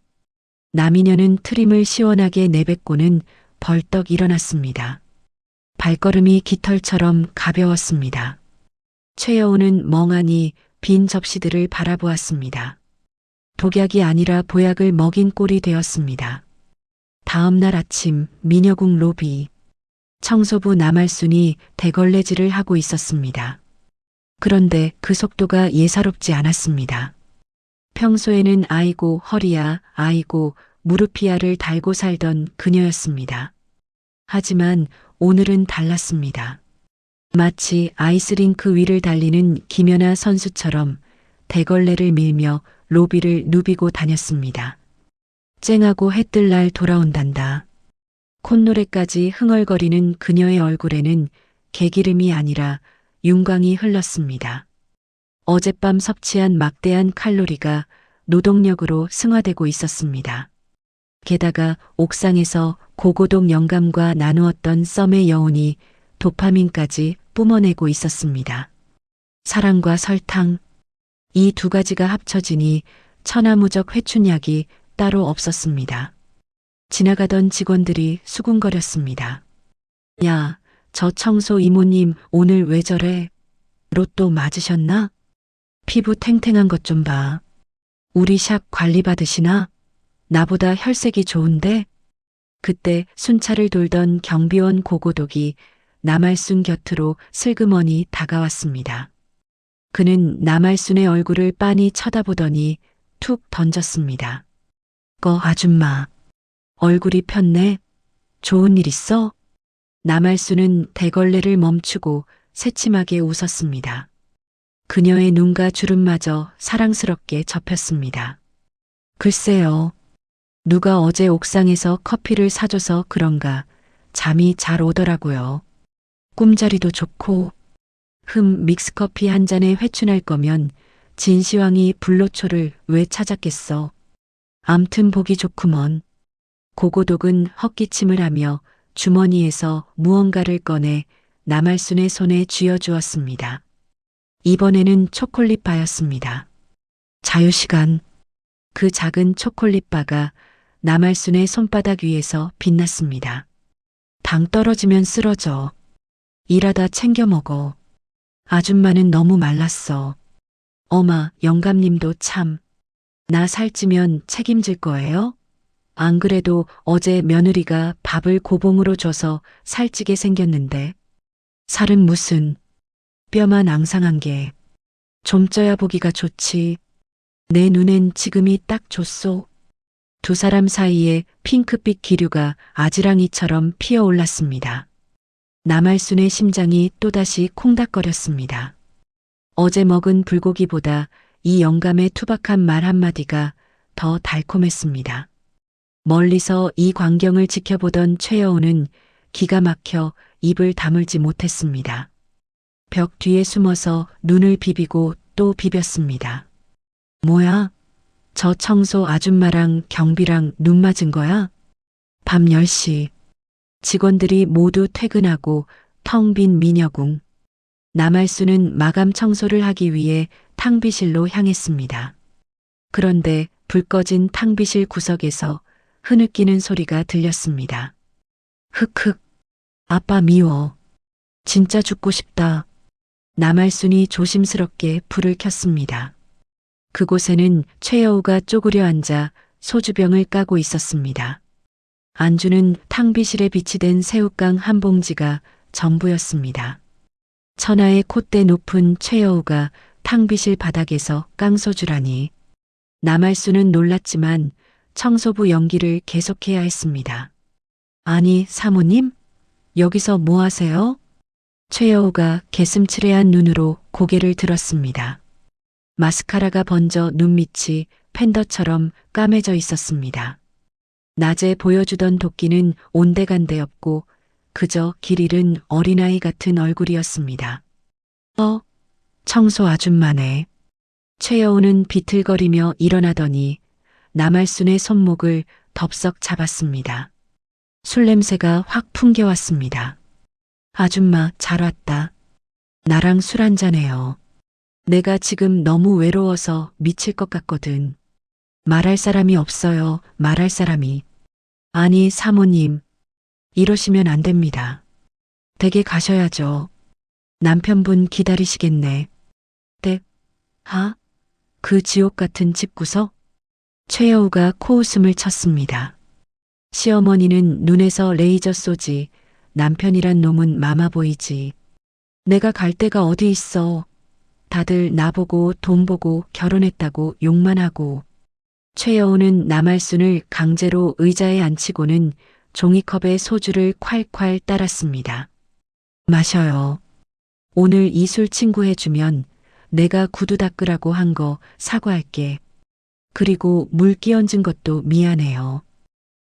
남이녀는 트림을 시원하게 내뱉고는 벌떡 일어났습니다. 발걸음이 깃털처럼 가벼웠습니다. 최여우는 멍하니 빈 접시들을 바라보았습니다. 독약이 아니라 보약을 먹인 꼴이 되었습니다. 다음 날 아침 미녀궁 로비. 청소부 남할순이 대걸레질을 하고 있었습니다. 그런데 그 속도가 예사롭지 않았습니다. 평소에는 아이고 허리야, 아이고 무릎이야를 달고 살던 그녀였습니다. 하지만 오늘은 달랐습니다. 마치 아이스링크 위를 달리는 김연아 선수처럼 대걸레를 밀며 로비를 누비고 다녔습니다. 쨍하고 해뜰 날 돌아온단다. 콧노래까지 흥얼거리는 그녀의 얼굴에는 개기름이 아니라 윤광이 흘렀습니다. 어젯밤 섭취한 막대한 칼로리가 노동력으로 승화되고 있었습니다. 게다가 옥상에서 고고동 영감과 나누었던 썸의 여운이 도파민까지 뿜어내고 있었습니다. 사랑과 설탕, 이 두 가지가 합쳐지니 천하무적 회춘약이 따로 없었습니다. 지나가던 직원들이 수군거렸습니다. 야, 저 청소 이모님 오늘 왜 저래? 로또 맞으셨나? 피부 탱탱한 것 좀 봐. 우리 샵 관리 받으시나? 나보다 혈색이 좋은데? 그때 순찰을 돌던 경비원 고고독이 남알순 곁으로 슬그머니 다가왔습니다. 그는 남알순의 얼굴을 빤히 쳐다보더니 툭 던졌습니다. 아줌마. 얼굴이 폈네. 좋은 일 있어? 남알순은 대걸레를 멈추고 새침하게 웃었습니다. 그녀의 눈과 주름마저 사랑스럽게 접혔습니다. 글쎄요. 누가 어제 옥상에서 커피를 사줘서 그런가 잠이 잘 오더라고요. 꿈자리도 좋고. 믹스커피 한 잔에 회춘할 거면 진시황이 불로초를 왜 찾았겠어. 암튼 보기 좋구먼. 고고독은 헛기침을 하며 주머니에서 무언가를 꺼내 남알순의 손에 쥐어주었습니다. 이번에는 초콜릿바였습니다. 자유시간. 그 작은 초콜릿바가 남알순의 손바닥 위에서 빛났습니다. 당 떨어지면 쓰러져. 일하다 챙겨 먹어. 아줌마는 너무 말랐어. 어마, 영감님도 참. 나 살찌면 책임질 거예요? 안 그래도 어제 며느리가 밥을 고봉으로 줘서 살찌게 생겼는데. 살은 무슨. 뼈만 앙상한 게. 좀 쪄야 보기가 좋지. 내 눈엔 지금이 딱 좋소. 두 사람 사이에 핑크빛 기류가 아지랑이처럼 피어올랐습니다. 남알순의 심장이 또다시 콩닥거렸습니다. 어제 먹은 불고기보다 이 영감의 투박한 말 한마디가 더 달콤했습니다. 멀리서 이 광경을 지켜보던 최여우는 기가 막혀 입을 다물지 못했습니다. 벽 뒤에 숨어서 눈을 비비고 또 비볐습니다. 뭐야? 저 청소 아줌마랑 경비랑 눈 맞은 거야? 밤 10시. 직원들이 모두 퇴근하고 텅 빈 미녀궁. 남알순은 마감 청소를 하기 위해 탕비실로 향했습니다. 그런데 불 꺼진 탕비실 구석에서 흐느끼는 소리가 들렸습니다. 흑흑. 아빠 미워. 진짜 죽고 싶다. 남알순이 조심스럽게 불을 켰습니다. 그곳에는 최여우가 쪼그려 앉아 소주병을 까고 있었습니다. 안주는 탕비실에 비치된 새우깡 한 봉지가 전부였습니다. 천하의 콧대 높은 최여우가 탕비실 바닥에서 깡소주라니. 남알순은 놀랐지만 청소부 연기를 계속해야 했습니다. 아니, 사모님? 여기서 뭐 하세요? 최여우가 개슴츠레한 눈으로 고개를 들었습니다. 마스카라가 번져 눈밑이 팬더처럼 까매져 있었습니다. 낮에 보여주던 도끼는 온데간데 없고 그저 길 잃은 어린아이 같은 얼굴이었습니다. 청소 아줌마네. 최여우는 비틀거리며 일어나더니 남알순의 손목을 덥석 잡았습니다. 술 냄새가 확 풍겨왔습니다. 아줌마 잘 왔다. 나랑 술 한잔해요. 내가 지금 너무 외로워서 미칠 것 같거든. 말할 사람이 없어요. 말할 사람이. 아니, 사모님. 이러시면 안 됩니다. 댁에 가셔야죠. 남편분 기다리시겠네. 댁? 그 지옥 같은 집구석? 최여우가 코웃음을 쳤습니다. 시어머니는 눈에서 레이저 쏘지. 남편이란 놈은 마마 보이지. 내가 갈 데가 어디 있어. 다들 나보고 돈 보고 결혼했다고 욕만 하고. 최여우는 남알순을 강제로 의자에 앉히고는 종이컵에 소주를 콸콸 따랐습니다. 마셔요. 오늘 이 술 친구 해주면 내가 구두 닦으라고 한 거 사과할게. 그리고 물 끼얹은 것도 미안해요.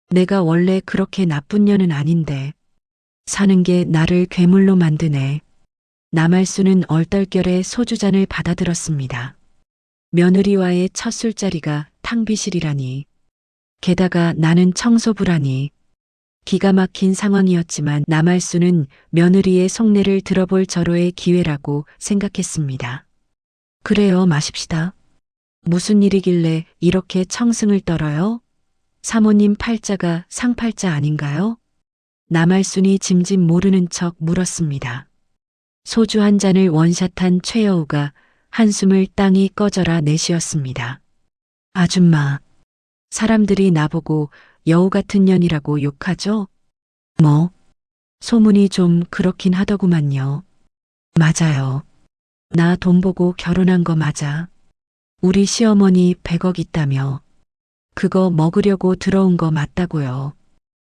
내가 원래 그렇게 나쁜 년은 아닌데. 사는 게 나를 괴물로 만드네. 남알순은 얼떨결에 소주잔을 받아들었습니다. 며느리와의 첫 술자리가 탕비실이라니. 게다가 나는 청소부라니. 기가 막힌 상황이었지만 남할수는 며느리의 속내를 들어볼 절호의 기회라고 생각했습니다. 그래요, 마십시다. 무슨 일이길래 이렇게 청승을 떨어요? 사모님 팔자가 상팔자 아닌가요? 남할순이 짐짓 모르는 척 물었습니다. 소주 한 잔을 원샷한 최여우가 한숨을 땅이 꺼져라 내쉬었습니다. 아줌마, 사람들이 나보고 여우 같은 년이라고 욕하죠? 뭐, 소문이 좀 그렇긴 하더구만요. 맞아요. 나 돈 보고 결혼한 거 맞아. 우리 시어머니 100억 있다며. 그거 먹으려고 들어온 거 맞다고요.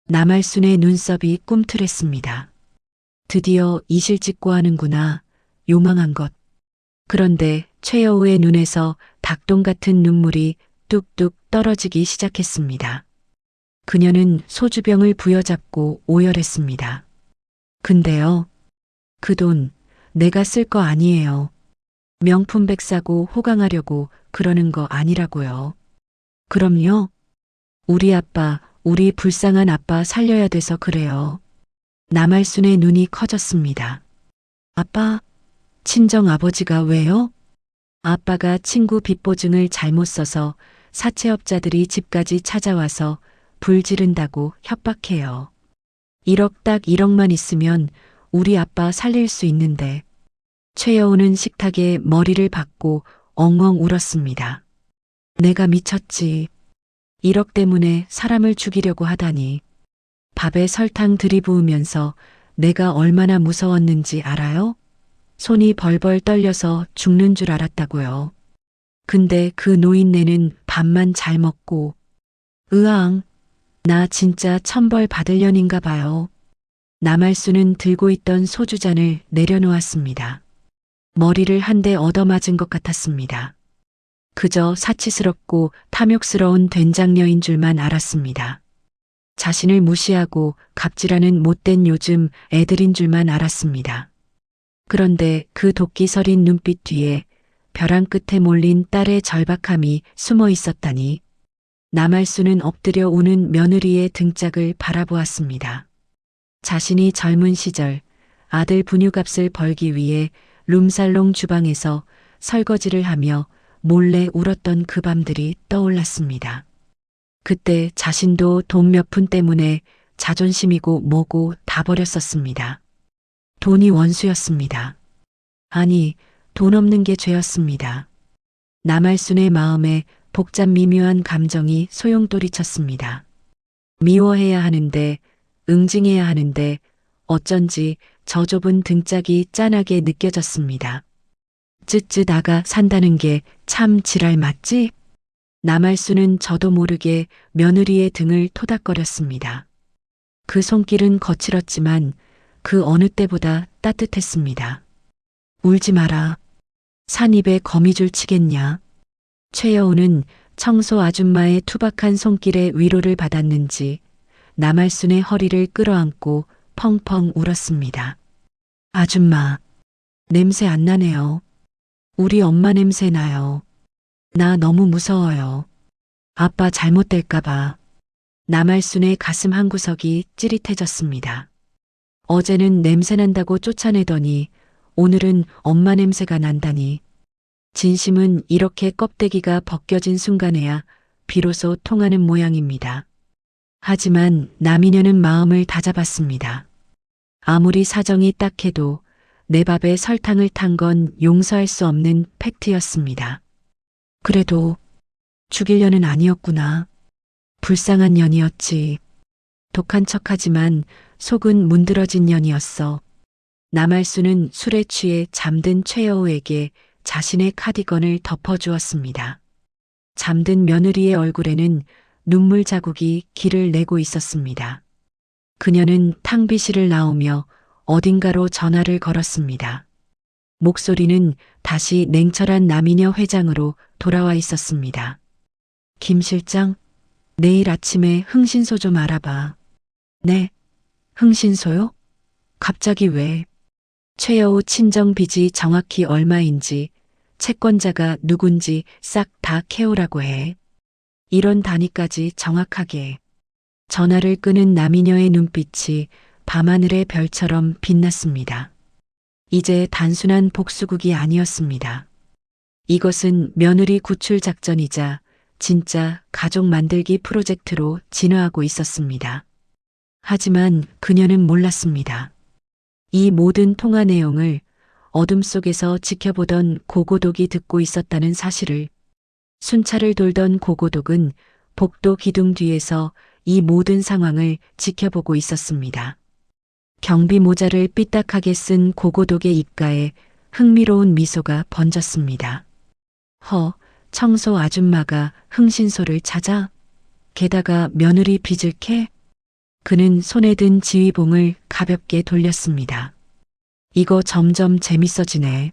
남할순의 눈썹이 꿈틀했습니다. 드디어 이실직고 하는구나. 요망한 것. 그런데 최여우의 눈에서 닭똥 같은 눈물이 뚝뚝 떨어지기 시작했습니다. 그녀는 소주병을 부여잡고 오열했습니다. 근데요, 그 돈 내가 쓸 거 아니에요. 명품백 사고 호강하려고 그러는 거 아니라고요. 그럼요. 우리 아빠, 우리 불쌍한 아빠 살려야 돼서 그래요. 남할순의 눈이 커졌습니다. 아빠, 친정 아버지가 왜요? 아빠가 친구 빚보증을 잘못 써서 사채업자들이 집까지 찾아와서 불 지른다고 협박해요. 1억 딱 1억만 있으면 우리 아빠 살릴 수 있는데. 최여우는 식탁에 머리를 박고 엉엉 울었습니다. 내가 미쳤지. 1억 때문에 사람을 죽이려고 하다니. 밥에 설탕 들이부으면서 내가 얼마나 무서웠는지 알아요? 손이 벌벌 떨려서 죽는 줄 알았다고요. 근데 그 노인네는 밥만 잘 먹고. 으앙, 나 진짜 천벌 받을 년인가 봐요. 남할수는 들고 있던 소주잔을 내려놓았습니다. 머리를 한 대 얻어맞은 것 같았습니다. 그저 사치스럽고 탐욕스러운 된장녀인 줄만 알았습니다. 자신을 무시하고 갑질하는 못된 요즘 애들인 줄만 알았습니다. 그런데 그 도끼 서린 눈빛 뒤에 벼랑 끝에 몰린 딸의 절박함이 숨어 있었다니. 남할수는 엎드려 우는 며느리의 등짝을 바라보았습니다. 자신이 젊은 시절 아들 분유값을 벌기 위해 룸살롱 주방에서 설거지를 하며 몰래 울었던 그 밤들이 떠올랐습니다. 그때 자신도 돈 몇 푼 때문에 자존심이고 뭐고 다 버렸었습니다. 돈이 원수였습니다. 아니, 돈 없는 게 죄였습니다. 남할순의 마음에 복잡 미묘한 감정이 소용돌이쳤습니다. 미워해야 하는데, 응징해야 하는데 어쩐지 저 좁은 등짝이 짠하게 느껴졌습니다. 쯧쯧 아가 산다는 게 참 지랄 맞지? 남할수는 저도 모르게 며느리의 등을 토닥거렸습니다. 그 손길은 거칠었지만 그 어느 때보다 따뜻했습니다. 울지 마라. 산입에 거미줄 치겠냐. 최여우는 청소 아줌마의 투박한 손길에 위로를 받았는지 남할순의 허리를 끌어안고 펑펑 울었습니다. 아줌마, 냄새 안 나네요. 우리 엄마 냄새 나요. 나 너무 무서워요. 아빠 잘못될까봐. 남할순의 가슴 한구석이 찌릿해졌습니다. 어제는 냄새 난다고 쫓아내더니 오늘은 엄마 냄새가 난다니. 진심은 이렇게 껍데기가 벗겨진 순간에야 비로소 통하는 모양입니다. 하지만 남이녀는 마음을 다잡았습니다. 아무리 사정이 딱해도 내 밥에 설탕을 탄 건 용서할 수 없는 팩트였습니다. 그래도 죽일 년은 아니었구나. 불쌍한 년이었지. 독한 척하지만 속은 문드러진 년이었어. 남할수는 술에 취해 잠든 최여우에게 자신의 카디건을 덮어주었습니다. 잠든 며느리의 얼굴에는 눈물 자국이 길을 내고 있었습니다. 그녀는 탕비실을 나오며 어딘가로 전화를 걸었습니다. 목소리는 다시 냉철한 남이녀 회장으로 돌아와 있었습니다. 김 실장, 내일 아침에 흥신소 좀 알아봐. 네, 흥신소요? 갑자기 왜? 최여우 친정 빚이 정확히 얼마인지, 채권자가 누군지 싹 다 캐오라고 해. 이런 단위까지 정확하게. 전화를 끄는 남이녀의 눈빛이 밤하늘의 별처럼 빛났습니다. 이제 단순한 복수극이 아니었습니다. 이것은 며느리 구출 작전이자 진짜 가족 만들기 프로젝트로 진화하고 있었습니다. 하지만 그녀는 몰랐습니다. 이 모든 통화 내용을 어둠 속에서 지켜보던 고고독이 듣고 있었다는 사실을. 순찰을 돌던 고고독은 복도 기둥 뒤에서 이 모든 상황을 지켜보고 있었습니다. 경비 모자를 삐딱하게 쓴 고고독의 입가에 흥미로운 미소가 번졌습니다. 청소 아줌마가 흥신소를 찾아? 게다가 며느리 빚을 캐? 그는 손에 든 지휘봉을 가볍게 돌렸습니다. 이거 점점 재밌어지네.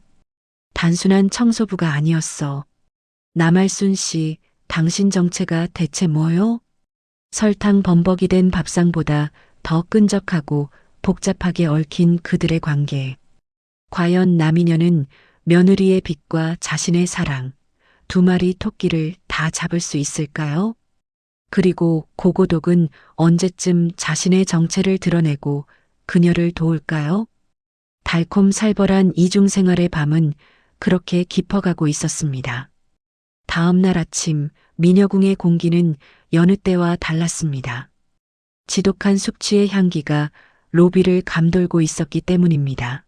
단순한 청소부가 아니었어. 남알순 씨, 당신 정체가 대체 뭐요? 설탕 범벅이 된 밥상보다 더 끈적하고 복잡하게 얽힌 그들의 관계. 과연 남이녀는 며느리의 빚과 자신의 사랑, 두 마리 토끼를 다 잡을 수 있을까요? 그리고 고고독은 언제쯤 자신의 정체를 드러내고 그녀를 도울까요? 달콤살벌한 이중생활의 밤은 그렇게 깊어가고 있었습니다. 다음 날 아침 미녀궁의 공기는 여느 때와 달랐습니다. 지독한 숙취의 향기가 로비를 감돌고 있었기 때문입니다.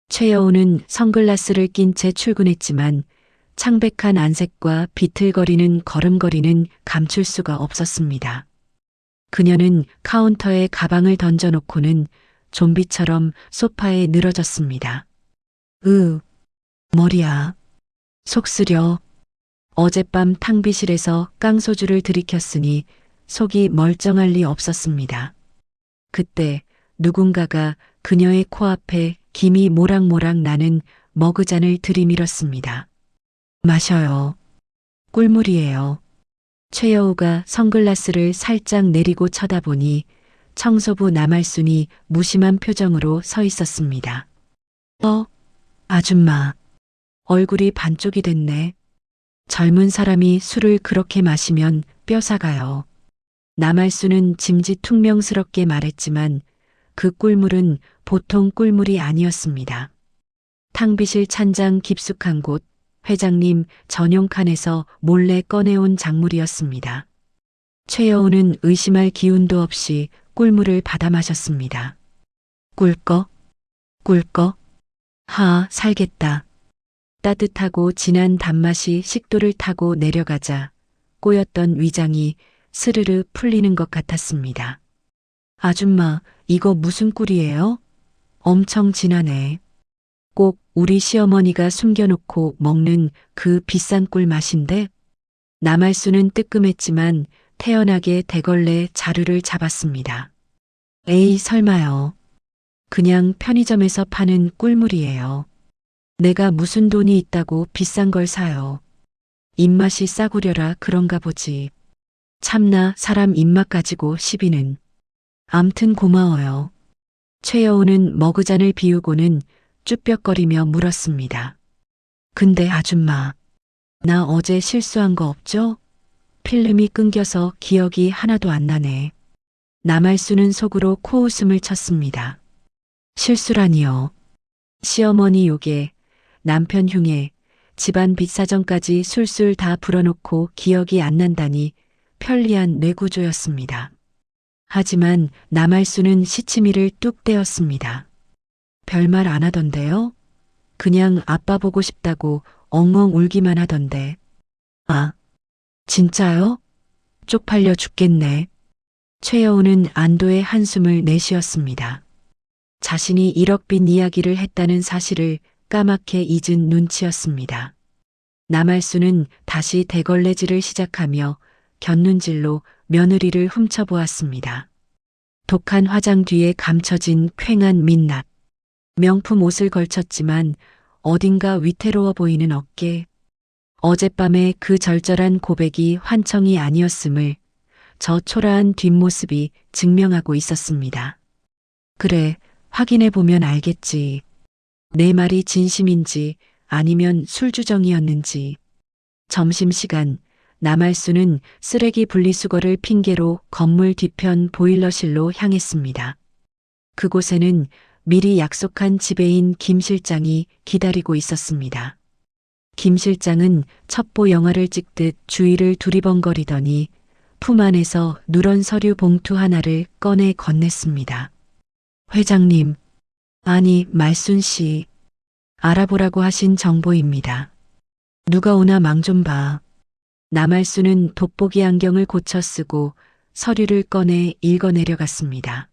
최여우는 선글라스를 낀 채 출근했지만 창백한 안색과 비틀거리는 걸음걸이는 감출 수가 없었습니다. 그녀는 카운터에 가방을 던져놓고는 좀비처럼 소파에 늘어졌습니다. 머리야. 속 쓰려. 어젯밤 탕비실에서 깡소주를 들이켰으니 속이 멀쩡할 리 없었습니다. 그때 누군가가 그녀의 코앞에 김이 모락모락 나는 머그잔을 들이밀었습니다. 마셔요. 꿀물이에요. 최여우가 선글라스를 살짝 내리고 쳐다보니 청소부 남알순이 무심한 표정으로 서 있었습니다. 아줌마. 얼굴이 반쪽이 됐네. 젊은 사람이 술을 그렇게 마시면 뼈사가요. 남알순은 짐짓퉁명스럽게 말했지만 그 꿀물은 보통 꿀물이 아니었습니다. 탕비실 찬장 깊숙한 곳, 회장님 전용 칸에서 몰래 꺼내온 작물이었습니다. 최여우는 의심할 기운도 없이 꿀물을 받아 마셨습니다. 꿀꺽? 살겠다. 따뜻하고 진한 단맛이 식도를 타고 내려가자 꼬였던 위장이 스르르 풀리는 것 같았습니다. 아줌마, 이거 무슨 꿀이에요? 엄청 진하네. 꼭 우리 시어머니가 숨겨놓고 먹는 그 비싼 꿀 맛인데? 남알순은 뜨끔했지만 태연하게 대걸레 자루를 잡았습니다. 에이, 설마요. 그냥 편의점에서 파는 꿀물이에요. 내가 무슨 돈이 있다고 비싼 걸 사요. 입맛이 싸구려라 그런가 보지. 참나 사람 입맛 가지고 시비는. 암튼 고마워요. 최여우는 머그잔을 비우고는 쭈뼛거리며 물었습니다. 근데 아줌마, 나 어제 실수한 거 없죠? 필름이 끊겨서 기억이 하나도 안 나네. 남알순은 속으로 코웃음을 쳤습니다. 실수라니요. 시어머니 욕에, 남편 흉에, 집안 빚사정까지 술술 다 불어놓고 기억이 안 난다니 편리한 뇌구조였습니다. 하지만 남알순은 시치미를 뚝 떼었습니다. 별말 안 하던데요? 그냥 아빠 보고 싶다고 엉엉 울기만 하던데. 아, 진짜요? 쪽팔려 죽겠네. 최여우는 안도의 한숨을 내쉬었습니다. 자신이 1억 빚 이야기를 했다는 사실을 까맣게 잊은 눈치였습니다. 남알순은 다시 대걸레질을 시작하며 곁눈질로 며느리를 훔쳐보았습니다. 독한 화장 뒤에 감춰진 퀭한 민낯. 명품 옷을 걸쳤지만 어딘가 위태로워 보이는 어깨. 어젯밤의 그 절절한 고백이 환청이 아니었음을 저 초라한 뒷모습이 증명하고 있었습니다. 그래, 확인해보면 알겠지. 내 말이 진심인지 아니면 술주정이었는지. 점심시간 남할수는 쓰레기 분리수거를 핑계로 건물 뒤편 보일러실로 향했습니다. 그곳에는 미리 약속한 지배인 김 실장이 기다리고 있었습니다. 김 실장은 첩보 영화를 찍듯 주위를 두리번거리더니 품 안에서 누런 서류 봉투 하나를 꺼내 건넸습니다. 회장님, 아니 말순 씨, 알아보라고 하신 정보입니다. 누가 오나 망 좀 봐. 남할수는 돋보기 안경을 고쳐 쓰고 서류를 꺼내 읽어 내려갔습니다.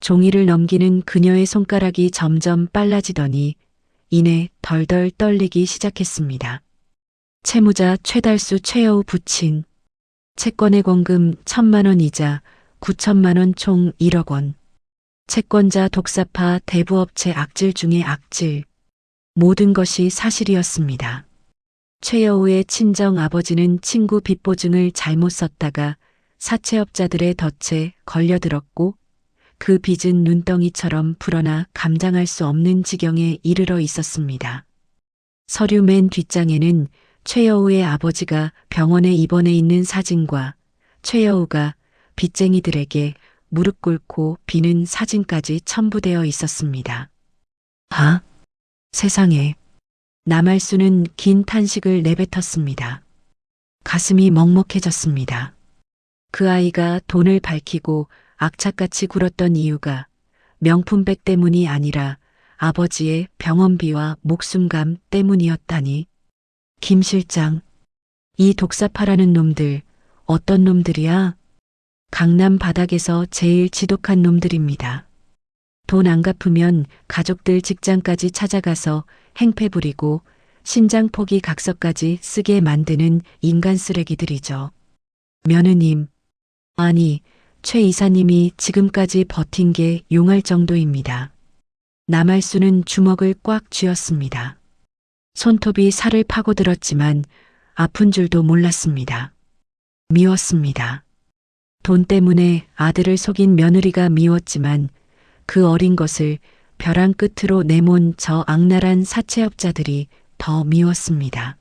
종이를 넘기는 그녀의 손가락이 점점 빨라지더니 이내 덜덜 떨리기 시작했습니다. 채무자 최달수 최여우 부친 채권의 권금 1,000만 원 이자 9천만 원 총 1억 원. 채권자 독사파 대부업체 악질 중의 악질. 모든 것이 사실이었습니다. 최여우의 친정 아버지는 친구 빚보증을 잘못 썼다가 사채업자들의 덫에 걸려들었고 그 빚은 눈덩이처럼 불어나 감당할 수 없는 지경에 이르러 있었습니다. 서류 맨 뒷장에는 최여우의 아버지가 병원에 입원해 있는 사진과 최여우가 빚쟁이들에게 무릎 꿇고 비는 사진까지 첨부되어 있었습니다. 아, 세상에. 남할수는 긴 탄식을 내뱉었습니다. 가슴이 먹먹해졌습니다. 그 아이가 돈을 밝히고 악착같이 굴었던 이유가 명품백 때문이 아니라 아버지의 병원비와 목숨감 때문이었다니. 김 실장, 이 독사파라는 놈들, 어떤 놈들이야? 강남 바닥에서 제일 지독한 놈들입니다. 돈 안 갚으면 가족들 직장까지 찾아가서 행패 부리고 신장 포기 각서까지 쓰게 만드는 인간 쓰레기들이죠. 며느님, 아니, 최 이사님이 지금까지 버틴 게 용할 정도입니다. 남할수는 주먹을 꽉 쥐었습니다. 손톱이 살을 파고들었지만 아픈 줄도 몰랐습니다. 미웠습니다. 돈 때문에 아들을 속인 며느리가 미웠지만 그 어린 것을 벼랑 끝으로 내몬 저 악랄한 사채업자들이 더 미웠습니다.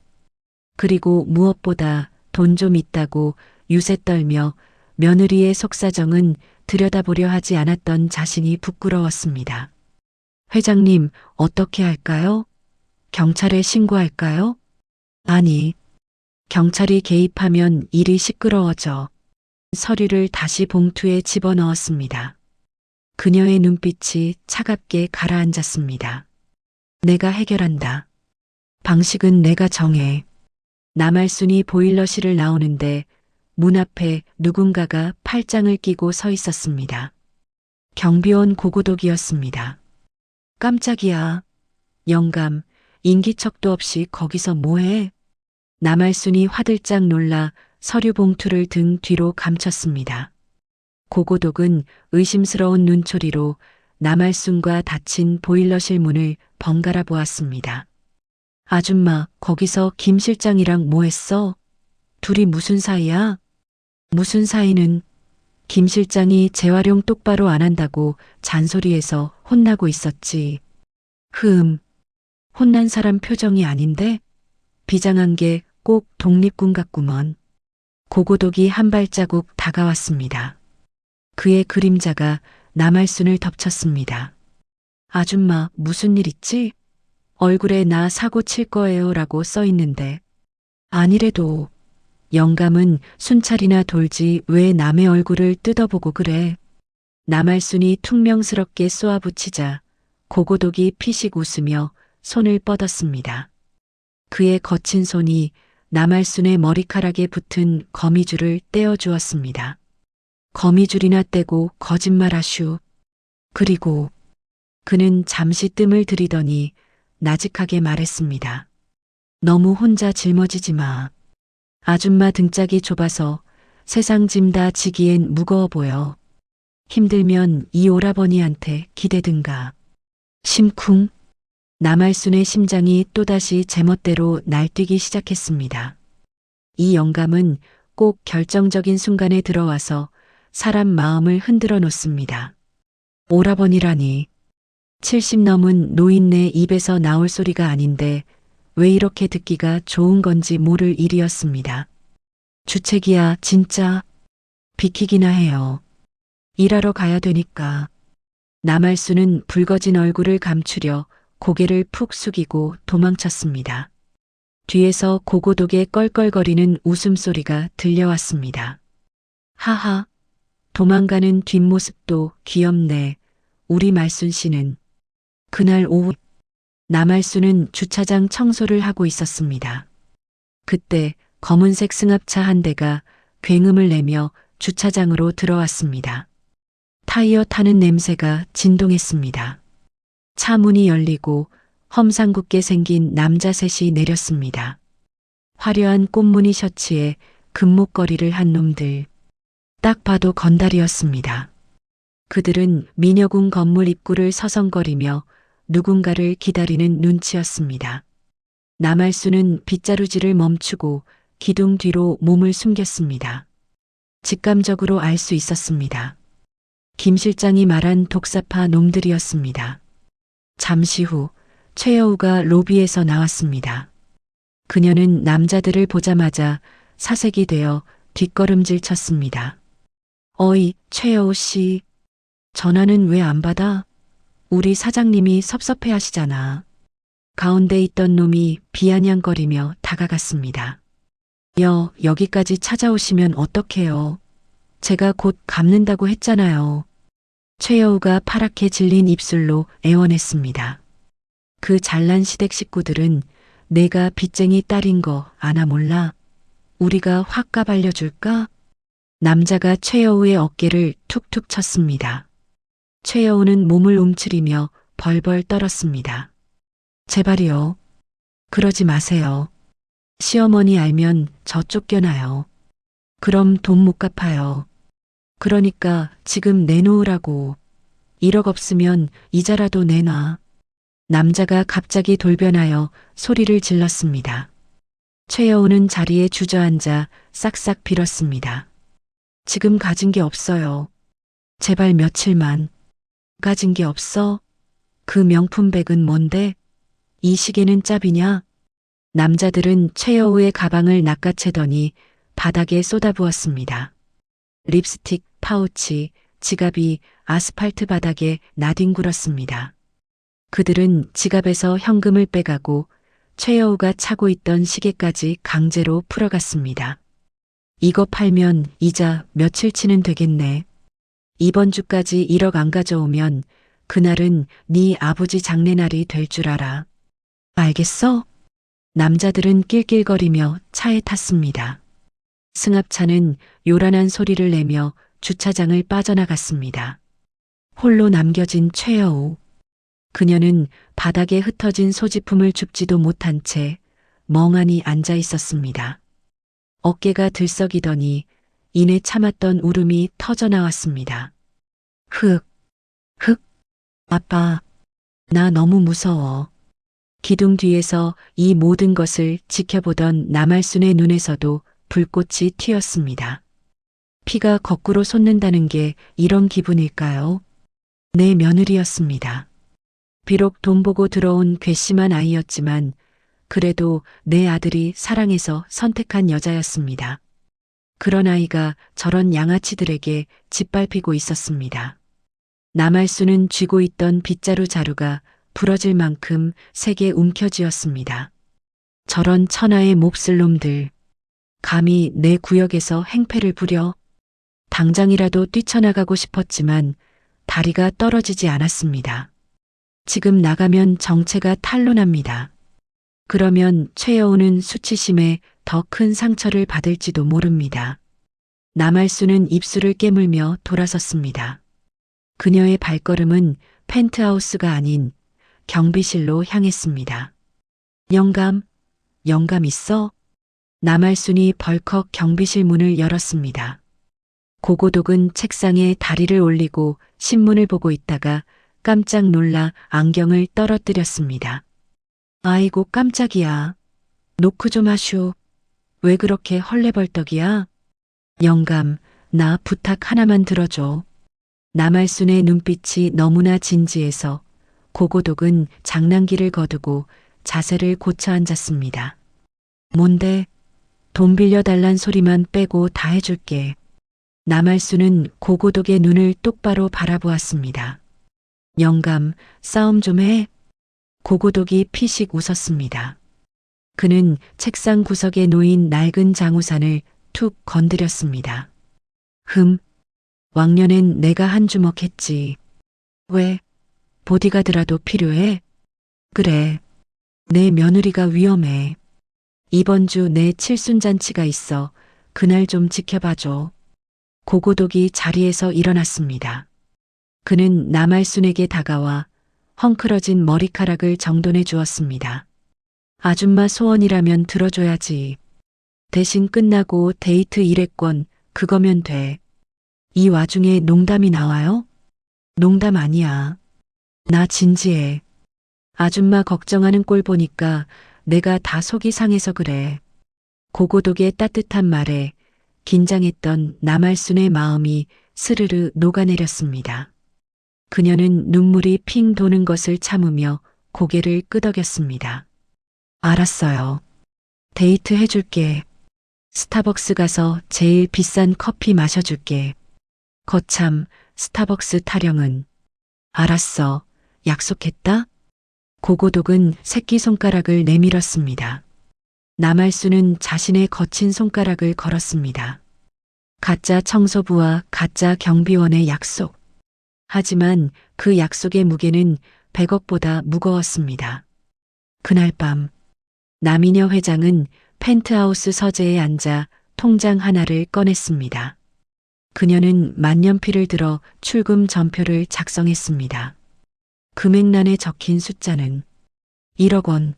그리고 무엇보다 돈 좀 있다고 유세 떨며 며느리의 속사정은 들여다보려 하지 않았던 자신이 부끄러웠습니다. 회장님, 어떻게 할까요? 경찰에 신고할까요? 아니, 경찰이 개입하면 일이 시끄러워져. 서류를 다시 봉투에 집어넣었습니다. 그녀의 눈빛이 차갑게 가라앉았습니다. 내가 해결한다. 방식은 내가 정해. 남할순이 보일러실을 나오는데 문 앞에 누군가가 팔짱을 끼고 서 있었습니다. 경비원 고고독이었습니다. 깜짝이야. 영감, 인기척도 없이 거기서 뭐해? 남할순이 화들짝 놀라 서류 봉투를 등 뒤로 감췄습니다. 고고독은 의심스러운 눈초리로 남할순과 닫힌 보일러실 문을 번갈아 보았습니다. 아줌마, 거기서 김 실장이랑 뭐 했어? 둘이 무슨 사이야? 무슨 사이는 김 실장이 재활용 똑바로 안 한다고 잔소리해서 혼나고 있었지. 혼난 사람 표정이 아닌데? 비장한 게 꼭 독립군 같구먼. 고고독이 한 발자국 다가왔습니다. 그의 그림자가 남할순을 덮쳤습니다. 아줌마, 무슨 일 있지? 얼굴에 나 사고 칠 거예요 라고 써 있는데. 아니래도. 영감은 순찰이나 돌지 왜 남의 얼굴을 뜯어보고 그래. 남할순이 퉁명스럽게 쏘아붙이자 고고독이 피식 웃으며 손을 뻗었습니다. 그의 거친 손이 남할순의 머리카락에 붙은 거미줄을 떼어주었습니다. 거미줄이나 떼고 거짓말하슈. 그리고 그는 잠시 뜸을 들이더니 나직하게 말했습니다. 너무 혼자 짊어지지 마. 아줌마 등짝이 좁아서 세상 짐 다 지기엔 무거워 보여. 힘들면 이 오라버니한테 기대든가. 심쿵. 남할순의 심장이 또다시 제멋대로 날뛰기 시작했습니다. 이 영감은 꼭 결정적인 순간에 들어와서 사람 마음을 흔들어 놓습니다. 오라버니라니. 70 넘은 노인네 입에서 나올 소리가 아닌데 왜 이렇게 듣기가 좋은 건지 모를 일이었습니다. 주책이야, 진짜. 비키기나 해요. 일하러 가야 되니까. 남할수는 붉어진 얼굴을 감추려 고개를 푹 숙이고 도망쳤습니다. 뒤에서 고고독의 껄껄거리는 웃음소리가 들려왔습니다. 하하, 도망가는 뒷모습도 귀엽네. 우리 말순 씨는. 그날 오후 남할수는 주차장 청소를 하고 있었습니다. 그때 검은색 승합차 한 대가 굉음을 내며 주차장으로 들어왔습니다. 타이어 타는 냄새가 진동했습니다. 차 문이 열리고 험상궂게 생긴 남자 셋이 내렸습니다. 화려한 꽃무늬 셔츠에 금목걸이를 한 놈들. 딱 봐도 건달이었습니다. 그들은 민여궁 건물 입구를 서성거리며 누군가를 기다리는 눈치였습니다. 남할수는 빗자루질을 멈추고 기둥 뒤로 몸을 숨겼습니다. 직감적으로 알 수 있었습니다. 김 실장이 말한 독사파 놈들이었습니다. 잠시 후 최여우가 로비에서 나왔습니다. 그녀는 남자들을 보자마자 사색이 되어 뒷걸음질 쳤습니다. 어이, 최여우 씨. 전화는 왜 안 받아? 우리 사장님이 섭섭해 하시잖아. 가운데 있던 놈이 비아냥거리며 다가갔습니다. 여기까지 찾아오시면 어떡해요? 제가 곧 갚는다고 했잖아요. 최여우가 파랗게 질린 입술로 애원했습니다. 그 잘난 시댁 식구들은 내가 빚쟁이 딸인 거 아나 몰라? 우리가 확 알려줄까? 남자가 최여우의 어깨를 툭툭 쳤습니다. 최여우는 몸을 움츠리며 벌벌 떨었습니다. 제발이요. 그러지 마세요. 시어머니 알면 저 쫓겨나요. 그럼 돈 못 갚아요. 그러니까 지금 내놓으라고. 1억 없으면 이자라도 내놔. 남자가 갑자기 돌변하여 소리를 질렀습니다. 최여우는 자리에 주저앉아 싹싹 빌었습니다. 지금 가진 게 없어요. 제발 며칠만. 가진 게 없어? 그 명품백은 뭔데? 이 시계는 짭이냐? 남자들은 최여우의 가방을 낚아채더니 바닥에 쏟아부었습니다. 립스틱, 파우치, 지갑이 아스팔트 바닥에 나뒹굴었습니다. 그들은 지갑에서 현금을 빼가고 최여우가 차고 있던 시계까지 강제로 풀어갔습니다. 이거 팔면 이자 며칠치는 되겠네. 이번 주까지 1억 안 가져오면 그날은 네 아버지 장례날이 될 줄 알아. 알겠어? 남자들은 낄낄거리며 차에 탔습니다. 승합차는 요란한 소리를 내며 주차장을 빠져나갔습니다. 홀로 남겨진 최여우. 그녀는 바닥에 흩어진 소지품을 줍지도 못한 채 멍하니 앉아 있었습니다. 어깨가 들썩이더니 이내 참았던 울음이 터져나왔습니다. 흑, 아빠, 나 너무 무서워. 기둥 뒤에서 이 모든 것을 지켜보던 남할순의 눈에서도 불꽃이 튀었습니다. 피가 거꾸로 솟는다는 게 이런 기분일까요? 내 며느리였습니다. 비록 돈 보고 들어온 괘씸한 아이였지만 그래도 내 아들이 사랑해서 선택한 여자였습니다. 그런 아이가 저런 양아치들에게 짓밟히고 있었습니다. 남할수는 쥐고 있던 빗자루 자루가 부러질 만큼 세게 움켜쥐었습니다. 저런 천하의 몹쓸 놈들. 감히 내 구역에서 행패를 부려. 당장이라도 뛰쳐나가고 싶었지만 다리가 떨어지지 않았습니다. 지금 나가면 정체가 탄로납니다. 그러면 최여우는 수치심에 더 큰 상처를 받을지도 모릅니다. 남할수는 입술을 깨물며 돌아섰습니다. 그녀의 발걸음은 펜트하우스가 아닌 경비실로 향했습니다. 영감 있어? 남할순이 벌컥 경비실 문을 열었습니다. 고고독은 책상에 다리를 올리고 신문을 보고 있다가 깜짝 놀라 안경을 떨어뜨렸습니다. 아이고 깜짝이야. 노크 좀 하쇼. 왜 그렇게 헐레벌떡이야? 영감, 나 부탁 하나만 들어줘. 남할순의 눈빛이 너무나 진지해서 고고독은 장난기를 거두고 자세를 고쳐 앉았습니다. 뭔데? 돈 빌려달란 소리만 빼고 다 해줄게. 남할수는 고고독의 눈을 똑바로 바라보았습니다. 영감, 싸움 좀 해? 고고독이 피식 웃었습니다. 그는 책상 구석에 놓인 낡은 장우산을 툭 건드렸습니다. 왕년엔 내가 한 주먹 했지. 왜? 보디가드라도 필요해? 그래. 내 며느리가 위험해. 이번 주 내 칠순잔치가 있어. 그날 좀 지켜봐줘. 고고독이 자리에서 일어났습니다. 그는 남할순에게 다가와 헝클어진 머리카락을 정돈해 주었습니다. 아줌마 소원이라면 들어줘야지. 대신 끝나고 데이트 일회권 그거면 돼. 이 와중에 농담이 나와요? 농담 아니야. 나 진지해. 아줌마 걱정하는 꼴 보니까 내가 다 속이 상해서 그래. 고고독의 따뜻한 말에 긴장했던 남할순의 마음이 스르르 녹아내렸습니다. 그녀는 눈물이 핑 도는 것을 참으며 고개를 끄덕였습니다. 알았어요. 데이트 해줄게. 스타벅스 가서 제일 비싼 커피 마셔줄게. 거참, 스타벅스 타령은. 알았어. 약속했다? 고고독은 새끼손가락을 내밀었습니다. 남할수는 자신의 거친 손가락을 걸었습니다. 가짜 청소부와 가짜 경비원의 약속. 하지만 그 약속의 무게는 100억보다 무거웠습니다. 그날 밤 남이녀 회장은 펜트하우스 서재에 앉아 통장 하나를 꺼냈습니다. 그녀는 만년필을 들어 출금 전표를 작성했습니다. 금액란에 적힌 숫자는 1억 원.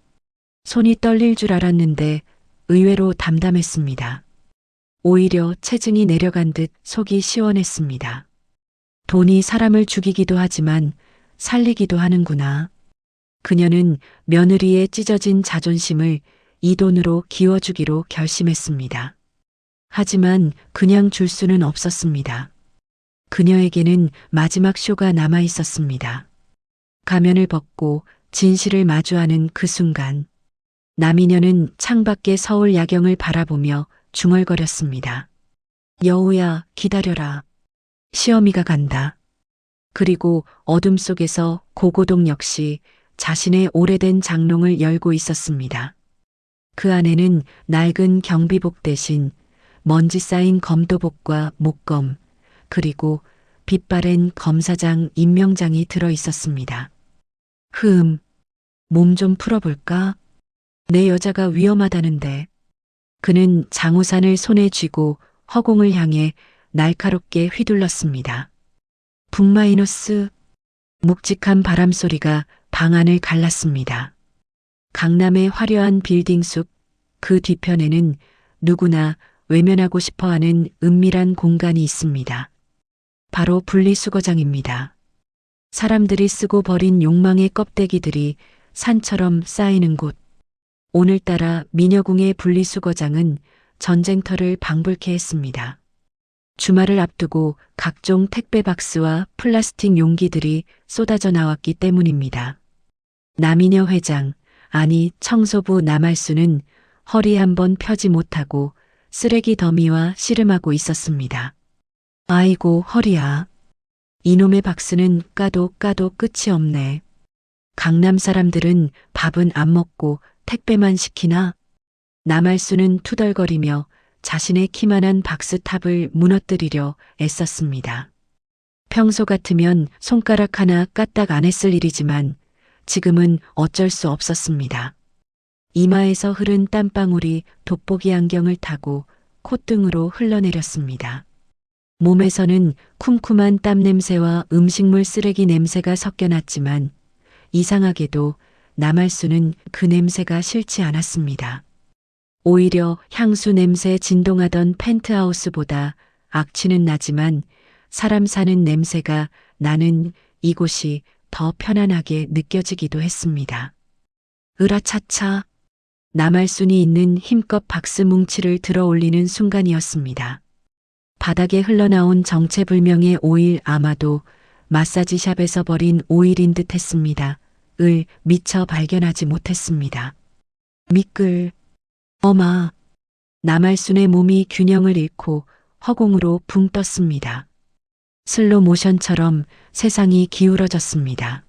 손이 떨릴 줄 알았는데 의외로 담담했습니다. 오히려 체증이 내려간 듯 속이 시원했습니다. 돈이 사람을 죽이기도 하지만 살리기도 하는구나. 그녀는 며느리의 찢어진 자존심을 이 돈으로 기워주기로 결심했습니다. 하지만 그냥 줄 수는 없었습니다. 그녀에게는 마지막 쇼가 남아 있었습니다. 가면을 벗고 진실을 마주하는 그 순간 남이녀는 창밖의 서울 야경을 바라보며 중얼거렸습니다. 여우야, 기다려라. 시어미가 간다. 그리고 어둠 속에서 고고독 역시 자신의 오래된 장롱을 열고 있었습니다. 그 안에는 낡은 경비복 대신 먼지 쌓인 검도복과 목검, 그리고 빛바랜 검사장 임명장이 들어 있었습니다. 몸 좀 풀어볼까? 내 여자가 위험하다는데. 그는 장우산을 손에 쥐고 허공을 향해 날카롭게 휘둘렀습니다. 북마이너스. 묵직한 바람소리가 방 안을 갈랐습니다. 강남의 화려한 빌딩 숲, 그 뒤편에는 누구나 외면하고 싶어하는 은밀한 공간이 있습니다. 바로 분리수거장입니다. 사람들이 쓰고 버린 욕망의 껍데기들이 산처럼 쌓이는 곳. 오늘따라 미녀궁의 분리수거장은 전쟁터를 방불케 했습니다. 주말을 앞두고 각종 택배 박스와 플라스틱 용기들이 쏟아져 나왔기 때문입니다. 남이녀 회장, 아니 청소부 남할수는 허리 한번 펴지 못하고 쓰레기 더미와 씨름하고 있었습니다. 아이고 허리야. 이놈의 박스는 까도 끝이 없네. 강남 사람들은 밥은 안 먹고 택배만 시키나? 남할수는 투덜거리며 자신의 키만한 박스탑을 무너뜨리려 애썼습니다. 평소 같으면 손가락 하나 까딱 안 했을 일이지만 지금은 어쩔 수 없었습니다. 이마에서 흐른 땀방울이 돋보기 안경을 타고 콧등으로 흘러내렸습니다. 몸에서는 쿰쿰한 땀 냄새와 음식물 쓰레기 냄새가 섞여났지만 이상하게도 남할수는 그 냄새가 싫지 않았습니다. 오히려 향수 냄새에 진동하던 펜트하우스보다 악취는 나지만 사람 사는 냄새가 나는 이곳이 더 편안하게 느껴지기도 했습니다. 으라차차. 남할순이 있는 힘껏 박스 뭉치를 들어 올리는 순간이었습니다. 바닥에 흘러나온 정체불명의 오일, 아마도 마사지샵에서 버린 오일인 듯 했습니다. 미처 발견하지 못했습니다. 미끌. 어마. 남할순의 몸이 균형을 잃고 허공으로 붕 떴습니다. 슬로 모션처럼 세상이 기울어졌습니다.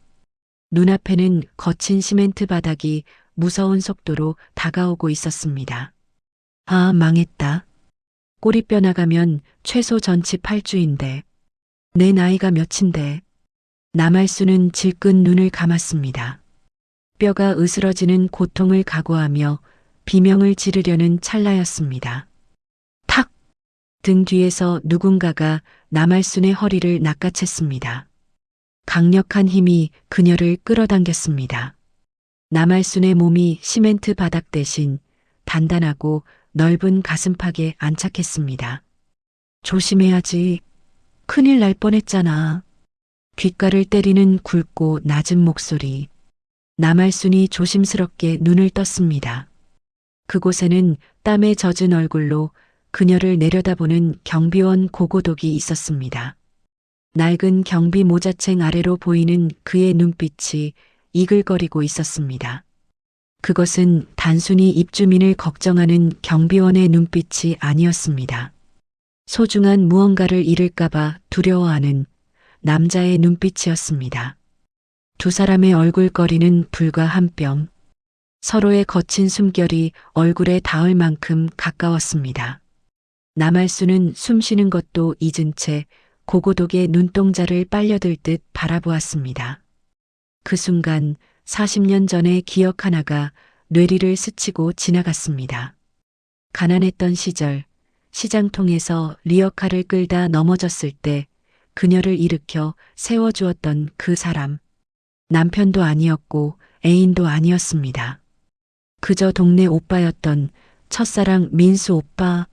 눈앞에는 거친 시멘트 바닥이 무서운 속도로 다가오고 있었습니다. 아, 망했다. 꼬리뼈 나가면 최소 전치 8주인데. 내 나이가 몇인데. 남할수는 질끈 눈을 감았습니다. 뼈가 으스러지는 고통을 각오하며 비명을 지르려는 찰나였습니다. 탁! 등 뒤에서 누군가가 남할순의 허리를 낚아챘습니다. 강력한 힘이 그녀를 끌어당겼습니다. 남할순의 몸이 시멘트 바닥 대신 단단하고 넓은 가슴팍에 안착했습니다. 조심해야지. 큰일 날 뻔했잖아. 귓가를 때리는 굵고 낮은 목소리. 남할순이 조심스럽게 눈을 떴습니다. 그곳에는 땀에 젖은 얼굴로 그녀를 내려다보는 경비원 고고독이 있었습니다. 낡은 경비 모자챙 아래로 보이는 그의 눈빛이 이글거리고 있었습니다. 그것은 단순히 입주민을 걱정하는 경비원의 눈빛이 아니었습니다. 소중한 무언가를 잃을까봐 두려워하는 남자의 눈빛이었습니다. 두 사람의 얼굴거리는 불과 한 뼘. 서로의 거친 숨결이 얼굴에 닿을 만큼 가까웠습니다. 남할수는 숨 쉬는 것도 잊은 채 고고독의 눈동자를 빨려들 듯 바라보았습니다. 그 순간 40년 전의 기억 하나가 뇌리를 스치고 지나갔습니다. 가난했던 시절, 시장통에서 리어카를 끌다 넘어졌을 때 그녀를 일으켜 세워주었던 그 사람. 남편도 아니었고 애인도 아니었습니다. 그저 동네 오빠였던 첫사랑 민수 오빠.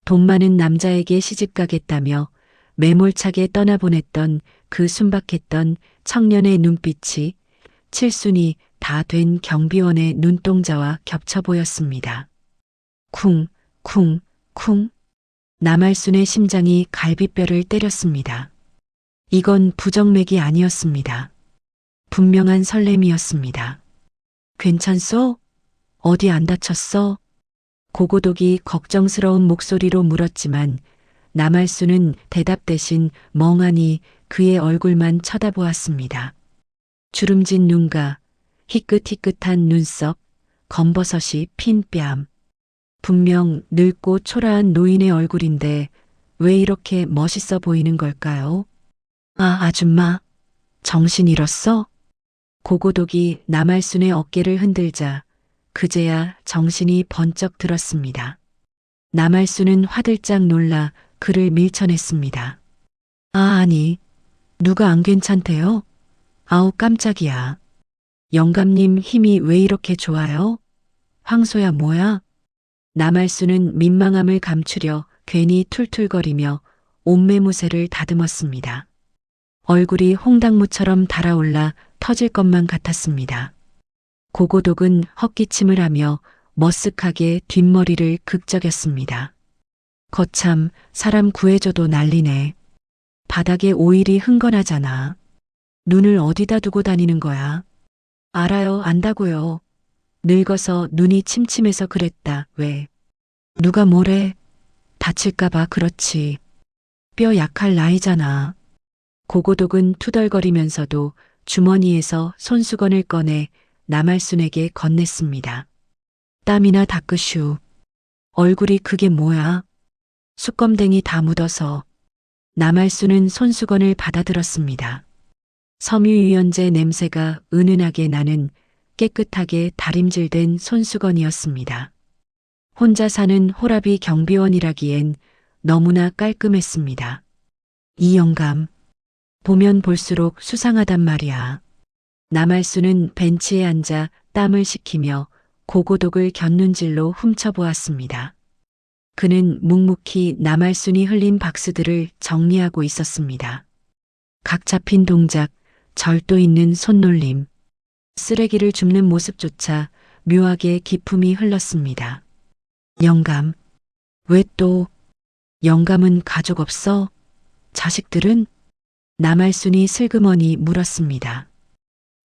돈 많은 남자에게 시집가겠다며 매몰차게 떠나보냈던 그 순박했던 청년의 눈빛이 칠순이 다 된 경비원의 눈동자와 겹쳐 보였습니다. 쿵, 쿵, 쿵. 남할순의 심장이 갈비뼈를 때렸습니다. 이건 부정맥이 아니었습니다. 분명한 설렘이었습니다. 괜찮소? 어디 안 다쳤어? 고고독이 걱정스러운 목소리로 물었지만 남할수는 대답 대신 멍하니 그의 얼굴만 쳐다보았습니다. 주름진 눈가, 희끗희끗한 눈썹, 검버섯이 핀 뺨. 분명 늙고 초라한 노인의 얼굴인데 왜 이렇게 멋있어 보이는 걸까요? 아, 아줌마, 정신 잃었어? 고고독이 남할순의 어깨를 흔들자 그제야 정신이 번쩍 들었습니다. 남할순은 화들짝 놀라 그를 밀쳐냈습니다. 아, 아니, 누가 안 괜찮대요? 아우, 깜짝이야. 영감님 힘이 왜 이렇게 좋아요? 황소야, 뭐야? 남할수는 민망함을 감추려 괜히 툴툴거리며 옷매무새를 다듬었습니다. 얼굴이 홍당무처럼 달아올라 터질 것만 같았습니다. 고고독은 헛기침을 하며 머쓱하게 뒷머리를 극적였습니다. 거참, 사람 구해줘도 난리네. 바닥에 오일이 흥건하잖아. 눈을 어디다 두고 다니는 거야? 알아요, 안다고요. 늙어서 눈이 침침해서 그랬다. 왜? 누가 뭐래? 다칠까봐 그렇지. 뼈 약할 나이잖아. 고고독은 투덜거리면서도 주머니에서 손수건을 꺼내 남할순에게 건넸습니다. 땀이나 닦으슈. 얼굴이 그게 뭐야? 수검댕이 다 묻어서. 남할순은 손수건을 받아들었습니다. 섬유유연제 냄새가 은은하게 나는 깨끗하게 다림질된 손수건이었습니다. 혼자 사는 호라비 경비원이라기엔 너무나 깔끔했습니다. 이 영감, 보면 볼수록 수상하단 말이야. 남할수는 벤치에 앉아 땀을 식히며 고고독을 곁눈질로 훔쳐보았습니다. 그는 묵묵히 남할순이 흘린 박스들을 정리하고 있었습니다. 각 잡힌 동작, 절도 있는 손놀림, 쓰레기를 줍는 모습조차 묘하게 기품이 흘렀습니다. 영감, 왜 또? 영감은 가족 없어? 자식들은? 남할순이 슬그머니 물었습니다.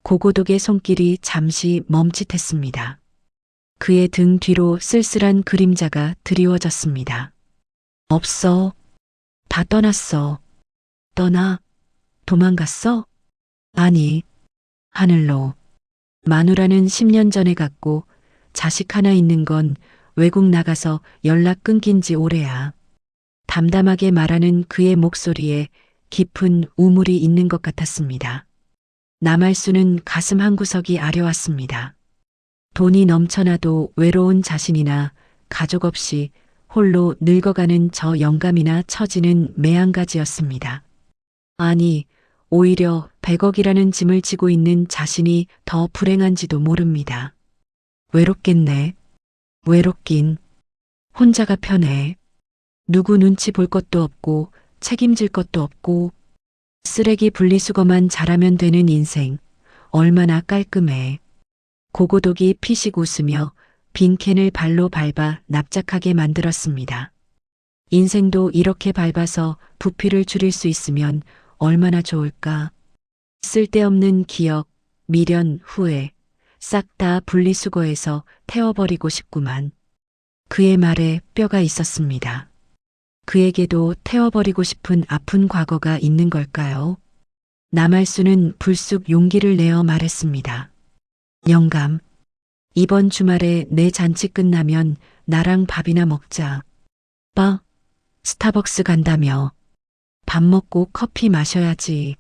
고고독의 손길이 잠시 멈칫했습니다. 그의 등 뒤로 쓸쓸한 그림자가 드리워졌습니다. 없어. 다 떠났어. 떠나? 도망갔어? 아니, 하늘로. 마누라는 10년 전에 갔고 자식 하나 있는 건 외국 나가서 연락 끊긴 지 오래야. 담담하게 말하는 그의 목소리에 깊은 우물이 있는 것 같았습니다. 남할수는 가슴 한구석이 아려왔습니다. 돈이 넘쳐나도 외로운 자신이나 가족 없이 홀로 늙어가는 저 영감이나 처지는 매한가지였습니다. 아니, 오히려 100억이라는 짐을 지고 있는 자신이 더 불행한지도 모릅니다. 외롭겠네. 외롭긴. 혼자가 편해. 누구 눈치 볼 것도 없고 책임질 것도 없고 쓰레기 분리수거만 잘하면 되는 인생. 얼마나 깔끔해. 고고독이 피식 웃으며 빈 캔을 발로 밟아 납작하게 만들었습니다. 인생도 이렇게 밟아서 부피를 줄일 수 있으면 얼마나 좋을까. 쓸데없는 기억, 미련, 후회, 싹 다 분리수거해서 태워버리고 싶구만. 그의 말에 뼈가 있었습니다. 그에게도 태워버리고 싶은 아픈 과거가 있는 걸까요? 남할수는 불쑥 용기를 내어 말했습니다. 영감, 이번 주말에 내 잔치 끝나면 나랑 밥이나 먹자. 스타벅스 간다며. 밥 먹고 커피 마셔야지.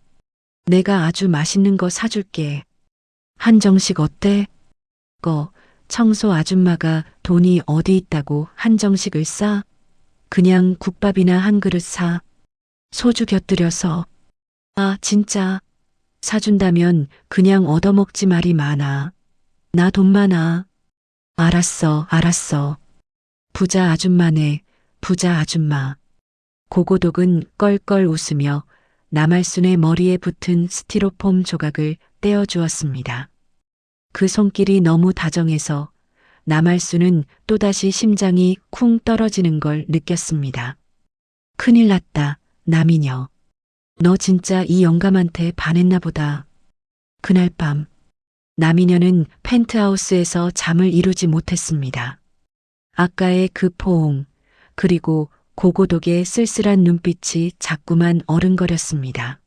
내가 아주 맛있는 거 사줄게. 한정식 어때? 청소 아줌마가 돈이 어디 있다고 한정식을 싸? 그냥 국밥이나 한 그릇 사. 소주 곁들여서. 진짜. 사준다면 그냥 얻어먹지 말이 많아. 나 돈 많아. 알았어. 부자 아줌마네, 부자 아줌마. 고고독은 껄껄 웃으며 남할순의 머리에 붙은 스티로폼 조각을 떼어주었습니다. 그 손길이 너무 다정해서 남할수는 또다시 심장이 쿵 떨어지는 걸 느꼈습니다. 큰일 났다, 남이녀. 너 진짜 이 영감한테 반했나 보다. 그날 밤, 남이녀는 펜트하우스에서 잠을 이루지 못했습니다. 아까의 그 포옹, 그리고 고고독의 쓸쓸한 눈빛이 자꾸만 어른거렸습니다.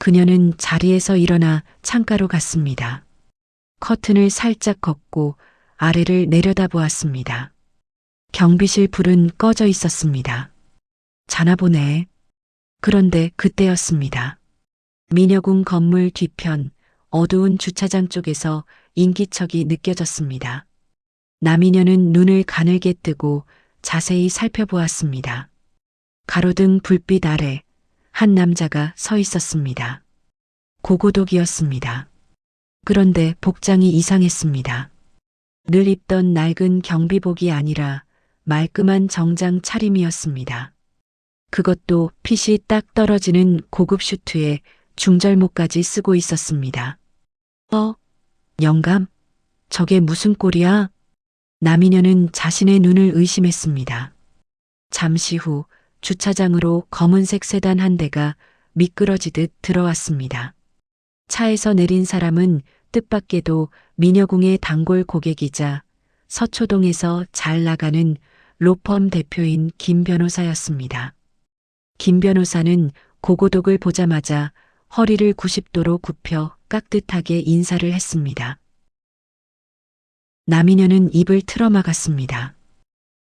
그녀는 자리에서 일어나 창가로 갔습니다. 커튼을 살짝 걷고 아래를 내려다보았습니다. 경비실 불은 꺼져 있었습니다. 자나 보네. 그런데 그때였습니다. 민여궁 건물 뒤편 어두운 주차장 쪽에서 인기척이 느껴졌습니다. 남이녀는 눈을 가늘게 뜨고 자세히 살펴보았습니다. 가로등 불빛 아래 한 남자가 서 있었습니다. 고고독이었습니다. 그런데 복장이 이상했습니다. 늘 입던 낡은 경비복이 아니라 말끔한 정장 차림이었습니다. 그것도 핏이 딱 떨어지는 고급 슈트에 중절모까지 쓰고 있었습니다. 영감? 저게 무슨 꼴이야? 남이녀는 자신의 눈을 의심했습니다. 잠시 후 주차장으로 검은색 세단 한 대가 미끄러지듯 들어왔습니다. 차에서 내린 사람은 뜻밖에도 민여궁의 단골 고객이자 서초동에서 잘 나가는 로펌 대표인 김 변호사였습니다. 김 변호사는 고고독을 보자마자 허리를 90도로 굽혀 깍듯하게 인사를 했습니다. 남이녀는 입을 틀어막았습니다.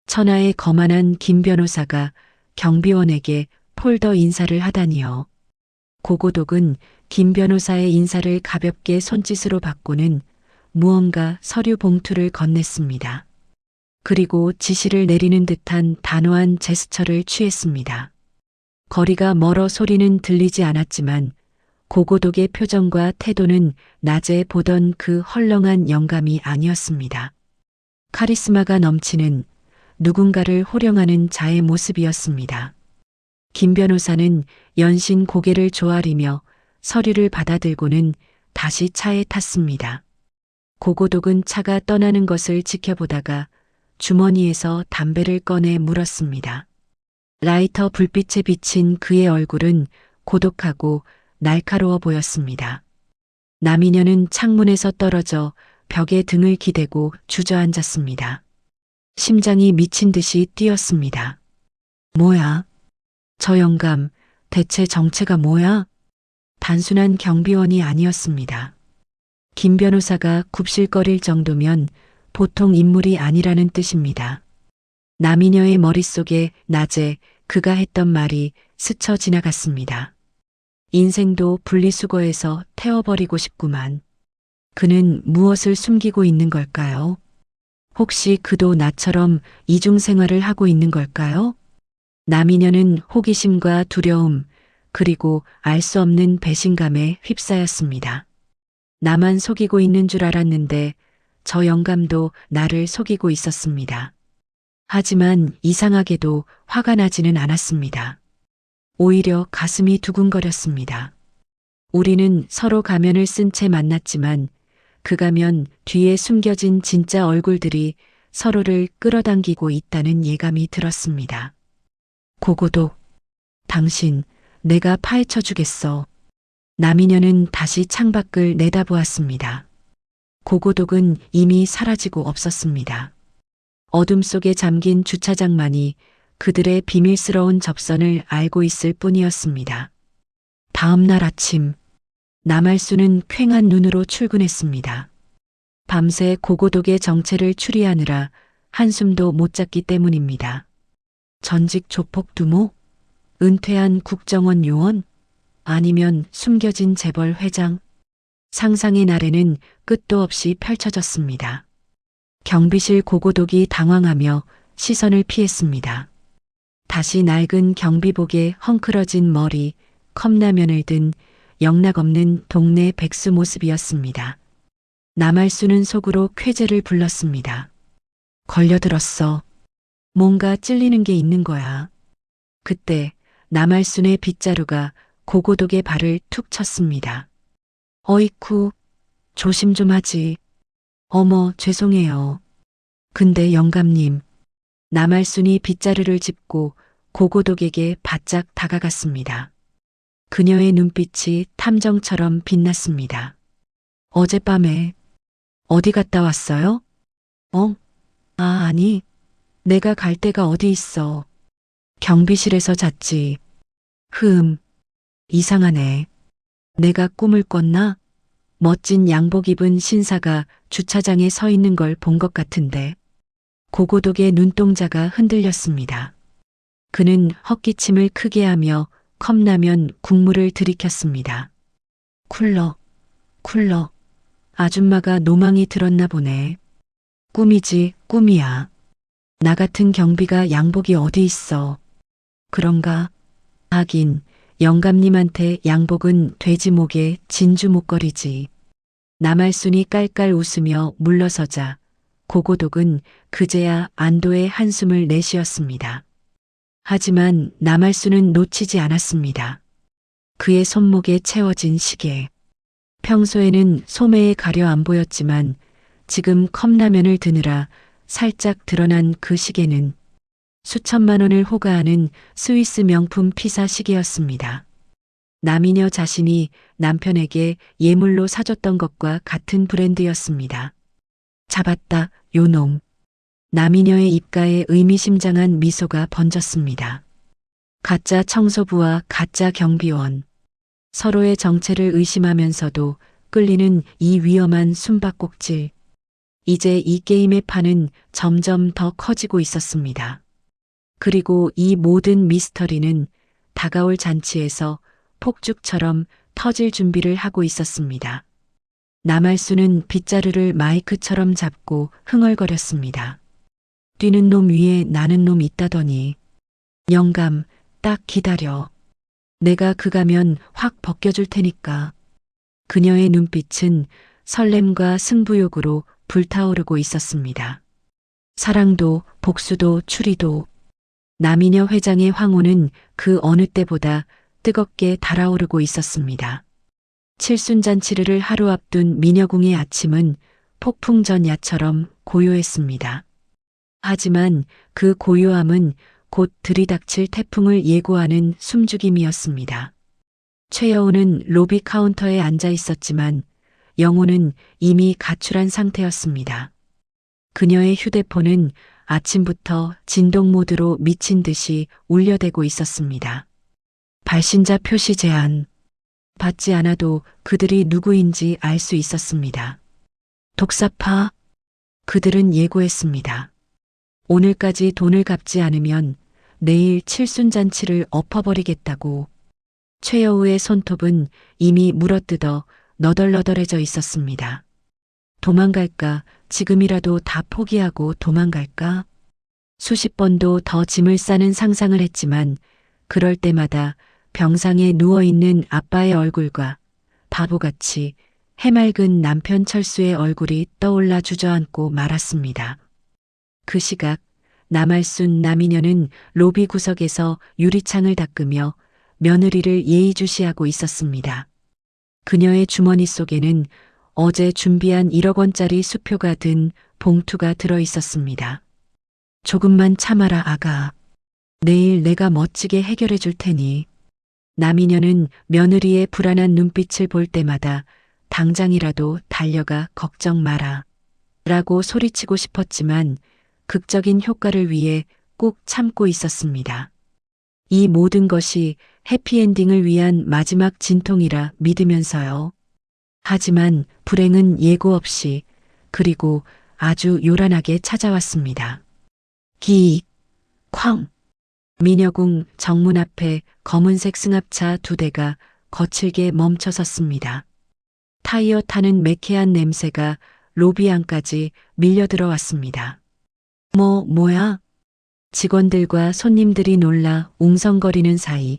천하의 거만한 김 변호사가 경비원에게 폴더 인사를 하다니요. 고고독은 김 변호사의 인사를 가볍게 손짓으로 받고는 무언가 서류 봉투를 건넸습니다. 그리고 지시를 내리는 듯한 단호한 제스처를 취했습니다. 거리가 멀어 소리는 들리지 않았지만 고고독의 표정과 태도는 낮에 보던 그 헐렁한 영감이 아니었습니다. 카리스마가 넘치는 누군가를 호령하는 자의 모습이었습니다. 김 변호사는 연신 고개를 조아리며 서류를 받아들고는 다시 차에 탔습니다. 고고독은 차가 떠나는 것을 지켜보다가 주머니에서 담배를 꺼내 물었습니다. 라이터 불빛에 비친 그의 얼굴은 고독하고 날카로워 보였습니다. 남이녀는 창문에서 떨어져 벽에 등을 기대고 주저앉았습니다. 심장이 미친 듯이 뛰었습니다. 뭐야? 저 영감, 대체 정체가 뭐야? 단순한 경비원이 아니었습니다. 김 변호사가 굽실거릴 정도면 보통 인물이 아니라는 뜻입니다. 남이녀의 머릿속에 낮에 그가 했던 말이 스쳐 지나갔습니다. 인생도 분리수거해서 태워버리고 싶구만. 그는 무엇을 숨기고 있는 걸까요? 혹시 그도 나처럼 이중생활을 하고 있는 걸까요? 남이녀는 호기심과 두려움, 그리고 알 수 없는 배신감에 휩싸였습니다. 나만 속이고 있는 줄 알았는데 저 영감도 나를 속이고 있었습니다. 하지만 이상하게도 화가 나지는 않았습니다. 오히려 가슴이 두근거렸습니다. 우리는 서로 가면을 쓴 채 만났지만 그 가면 뒤에 숨겨진 진짜 얼굴들이 서로를 끌어당기고 있다는 예감이 들었습니다. 고고도, 당신, 내가 파헤쳐 주겠어. 남이녀는 다시 창밖을 내다보았습니다. 고고독은 이미 사라지고 없었습니다. 어둠 속에 잠긴 주차장만이 그들의 비밀스러운 접선을 알고 있을 뿐이었습니다. 다음 날 아침, 남할수는 퀭한 눈으로 출근했습니다. 밤새 고고독의 정체를 추리하느라 한숨도 못 잤기 때문입니다. 전직 조폭 두모? 은퇴한 국정원 요원? 아니면 숨겨진 재벌 회장? 상상의 나래는 끝도 없이 펼쳐졌습니다. 경비실 고고독이 당황하며 시선을 피했습니다. 다시 낡은 경비복에 헝클어진 머리, 컵라면을 든 영락없는 동네 백수 모습이었습니다. 남할수는 속으로 쾌재를 불렀습니다. 걸려들었어. 뭔가 찔리는 게 있는 거야. 그때 남할순의 빗자루가 고고독의 발을 툭 쳤습니다. 어이쿠, 조심 좀 하지. 어머, 죄송해요. 근데 영감님. 남할순이 빗자루를 짚고 고고독에게 바짝 다가갔습니다. 그녀의 눈빛이 탐정처럼 빛났습니다. 어젯밤에 어디 갔다 왔어요? 아니. 내가 갈 데가 어디 있어. 경비실에서 잤지. 이상하네. 내가 꿈을 꿨나? 멋진 양복 입은 신사가 주차장에 서 있는 걸 본 것 같은데. 고고독의 눈동자가 흔들렸습니다. 그는 헛기침을 크게 하며 컵라면 국물을 들이켰습니다. 쿨러. 아줌마가 노망이 들었나 보네. 꿈이지, 꿈이야. 나 같은 경비가 양복이 어디 있어. 그런가? 하긴 영감님한테 양복은 돼지 목에 진주 목걸이지. 남할순이 깔깔 웃으며 물러서자 고고독은 그제야 안도의 한숨을 내쉬었습니다. 하지만 남할순은 놓치지 않았습니다. 그의 손목에 채워진 시계. 평소에는 소매에 가려 안 보였지만 지금 컵라면을 드느라 살짝 드러난 그 시계는 수천만 원을 호가하는 스위스 명품 피사 시계였습니다. 남이녀 자신이 남편에게 예물로 사줬던 것과 같은 브랜드였습니다. 잡았다, 요놈. 남이녀의 입가에 의미심장한 미소가 번졌습니다. 가짜 청소부와 가짜 경비원. 서로의 정체를 의심하면서도 끌리는 이 위험한 숨바꼭질. 이제 이 게임의 판은 점점 더 커지고 있었습니다. 그리고 이 모든 미스터리는 다가올 잔치에서 폭죽처럼 터질 준비를 하고 있었습니다. 남할수는 빗자루를 마이크처럼 잡고 흥얼거렸습니다. 뛰는 놈 위에 나는 놈 있다더니. 영감, 딱 기다려. 내가 그 가면 확 벗겨줄 테니까. 그녀의 눈빛은 설렘과 승부욕으로 불타오르고 있었습니다. 사랑도 복수도 추리도. 남이녀 회장의 황혼은 그 어느 때보다 뜨겁게 달아오르고 있었습니다. 칠순잔치를 하루 앞둔 미녀궁의 아침은 폭풍전야처럼 고요했습니다. 하지만 그 고요함은 곧 들이닥칠 태풍을 예고하는 숨죽임이었습니다. 최여우는 로비 카운터에 앉아 있었지만 영호는 이미 가출한 상태였습니다. 그녀의 휴대폰은 아침부터 진동 모드로 미친 듯이 울려대고 있었습니다. 발신자 표시 제한. 받지 않아도 그들이 누구인지 알 수 있었습니다. 독사파. 그들은 예고했습니다. 오늘까지 돈을 갚지 않으면 내일 칠순잔치를 엎어버리겠다고. 최여우의 손톱은 이미 물어뜯어 너덜너덜해져 있었습니다. 도망갈까? 지금이라도 다 포기하고 도망갈까? 수십 번도 더 짐을 싸는 상상을 했지만 그럴 때마다 병상에 누워있는 아빠의 얼굴과 바보같이 해맑은 남편 철수의 얼굴이 떠올라 주저앉고 말았습니다. 그 시각 남알순 남인여는 로비 구석에서 유리창을 닦으며 며느리를 예의주시하고 있었습니다. 그녀의 주머니 속에는 어제 준비한 1억 원짜리 수표가 든 봉투가 들어 있었습니다. 조금만 참아라 아가. 내일 내가 멋지게 해결해 줄 테니. 남인여는 며느리의 불안한 눈빛을 볼 때마다 당장이라도 달려가 걱정 마라 라고 소리치고 싶었지만 극적인 효과를 위해 꼭 참고 있었습니다. 이 모든 것이 해피엔딩을 위한 마지막 진통이라 믿으면서요. 하지만 불행은 예고 없이 그리고 아주 요란하게 찾아왔습니다. 기, 쾅. 민여궁 정문 앞에 검은색 승합차 2대가 거칠게 멈춰섰습니다. 타이어 타는 매캐한 냄새가 로비 안까지 밀려 들어왔습니다. 뭐야? 직원들과 손님들이 놀라 웅성거리는 사이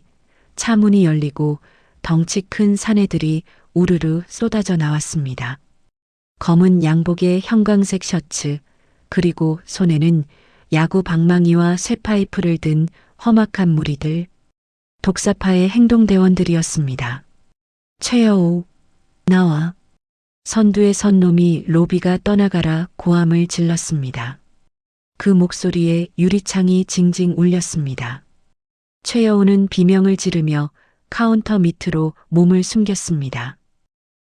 차 문이 열리고 덩치 큰 사내들이 우르르 쏟아져 나왔습니다. 검은 양복에 형광색 셔츠, 그리고 손에는 야구 방망이와 쇠파이프를 든 험악한 무리들, 독사파의 행동대원들이었습니다. 최여우, 나와. 선두에 선 놈이 로비가 떠나가라 고함을 질렀습니다. 그 목소리에 유리창이 징징 울렸습니다. 최여우는 비명을 지르며 카운터 밑으로 몸을 숨겼습니다.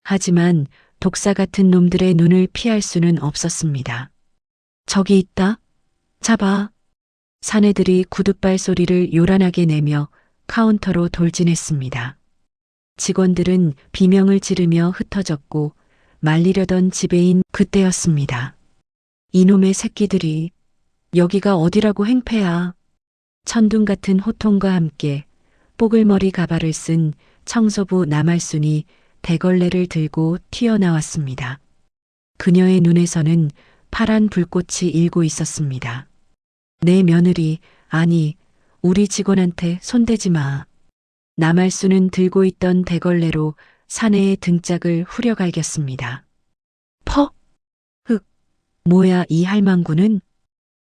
하지만 독사 같은 놈들의 눈을 피할 수는 없었습니다. 저기 있다. 잡아. 사내들이 구둣발 소리를 요란하게 내며 카운터로 돌진했습니다. 직원들은 비명을 지르며 흩어졌고 말리려던 지배인 그때였습니다. 이놈의 새끼들이 여기가 어디라고 행패야. 천둥 같은 호통과 함께 뽀글머리 가발을 쓴 청소부 남알순이 대걸레를 들고 튀어나왔습니다. 그녀의 눈에서는 파란 불꽃이 일고 있었습니다. 내 며느리, 아니, 우리 직원한테 손대지 마. 남알순은 들고 있던 대걸레로 사내의 등짝을 후려갈겼습니다. 퍽! 흑! 뭐야 이 할망구는?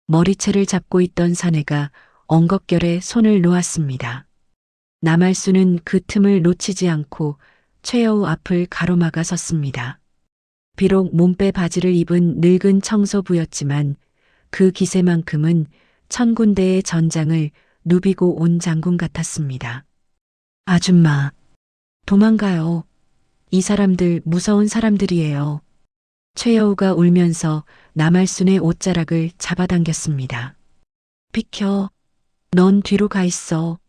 머리채를 잡고 있던 사내가 엉겁결에 손을 놓았습니다. 남알순은 그 틈을 놓치지 않고 최여우 앞을 가로막아 섰습니다. 비록 몸빼 바지를 입은 늙은 청소부였지만 그 기세만큼은 1000군데의 전장을 누비고 온 장군 같았습니다. 아줌마, 도망가요. 이 사람들 무서운 사람들이에요. 최여우가 울면서 남알순의 옷자락을 잡아당겼습니다. 비켜. 넌 뒤로 가 있어.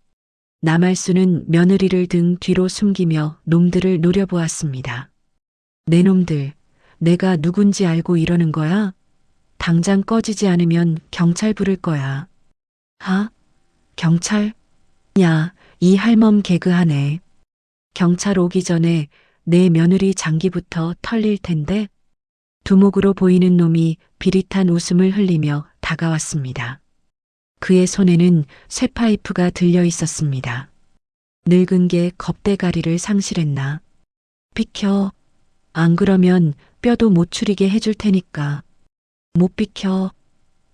남알순은 며느리를 등 뒤로 숨기며 놈들을 노려보았습니다. 내 놈들, 내가 누군지 알고 이러는 거야? 당장 꺼지지 않으면 경찰 부를 거야. 하? 경찰? 야, 이 할멈 개그하네. 경찰 오기 전에 내 며느리 장기부터 털릴 텐데. 두목으로 보이는 놈이 비릿한 웃음을 흘리며 다가왔습니다. 그의 손에는 쇠파이프가 들려 있었습니다. 늙은 게 겁대가리를 상실했나? 비켜. 안 그러면 뼈도 못 추리게 해줄 테니까. 못 비켜.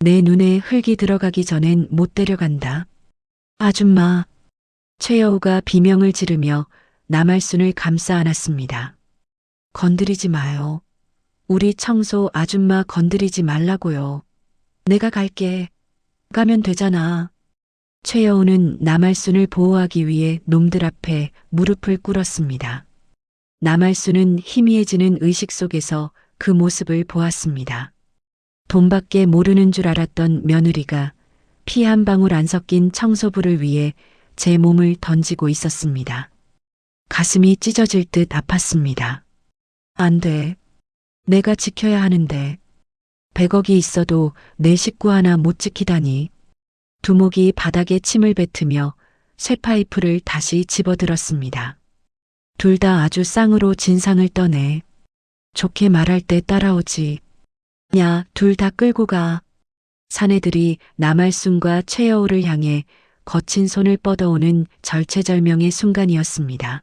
내 눈에 흙이 들어가기 전엔 못 데려간다. 아줌마. 최여우가 비명을 지르며 남알순을 감싸 안았습니다. 건드리지 마요. 우리 청소 아줌마 건드리지 말라고요. 내가 갈게. 가면 되잖아. 최여우는 남알순을 보호하기 위해 놈들 앞에 무릎을 꿇었습니다. 남할수는 희미해지는 의식 속에서 그 모습을 보았습니다. 돈밖에 모르는 줄 알았던 며느리가 피 한 방울 안 섞인 청소부를 위해 제 몸을 던지고 있었습니다. 가슴이 찢어질 듯 아팠습니다. 안 돼. 내가 지켜야 하는데. 100억이 있어도 내 식구 하나 못 지키다니. 두목이 바닥에 침을 뱉으며 쇠파이프를 다시 집어들었습니다. 둘 다 아주 쌍으로 진상을 떠내. 좋게 말할 때 따라오지. 야, 둘 다 끌고 가. 사내들이 남할순과 최여우를 향해 거친 손을 뻗어오는 절체절명의 순간이었습니다.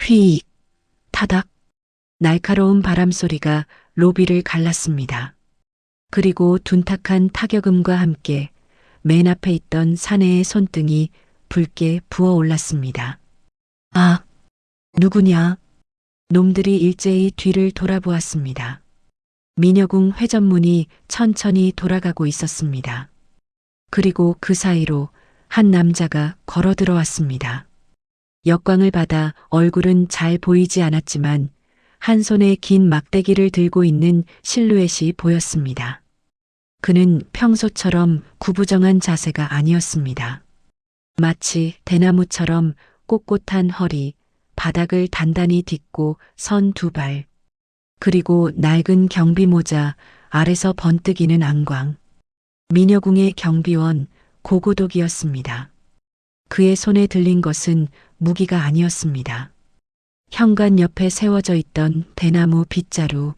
휘익, 타닥, 날카로운 바람소리가 로비를 갈랐습니다. 그리고 둔탁한 타격음과 함께 맨 앞에 있던 사내의 손등이 붉게 부어올랐습니다. 아, 누구냐? 놈들이 일제히 뒤를 돌아보았습니다. 민여궁 회전문이 천천히 돌아가고 있었습니다. 그리고 그 사이로 한 남자가 걸어 들어왔습니다. 역광을 받아 얼굴은 잘 보이지 않았지만 한 손에 긴 막대기를 들고 있는 실루엣이 보였습니다. 그는 평소처럼 구부정한 자세가 아니었습니다. 마치 대나무처럼 꼿꼿한 허리, 바닥을 단단히 딛고 선 두 발, 그리고 낡은 경비 모자, 아래서 번뜩이는 안광. 민여궁의 경비원 고고독이었습니다. 그의 손에 들린 것은 무기가 아니었습니다. 현관 옆에 세워져 있던 대나무 빗자루,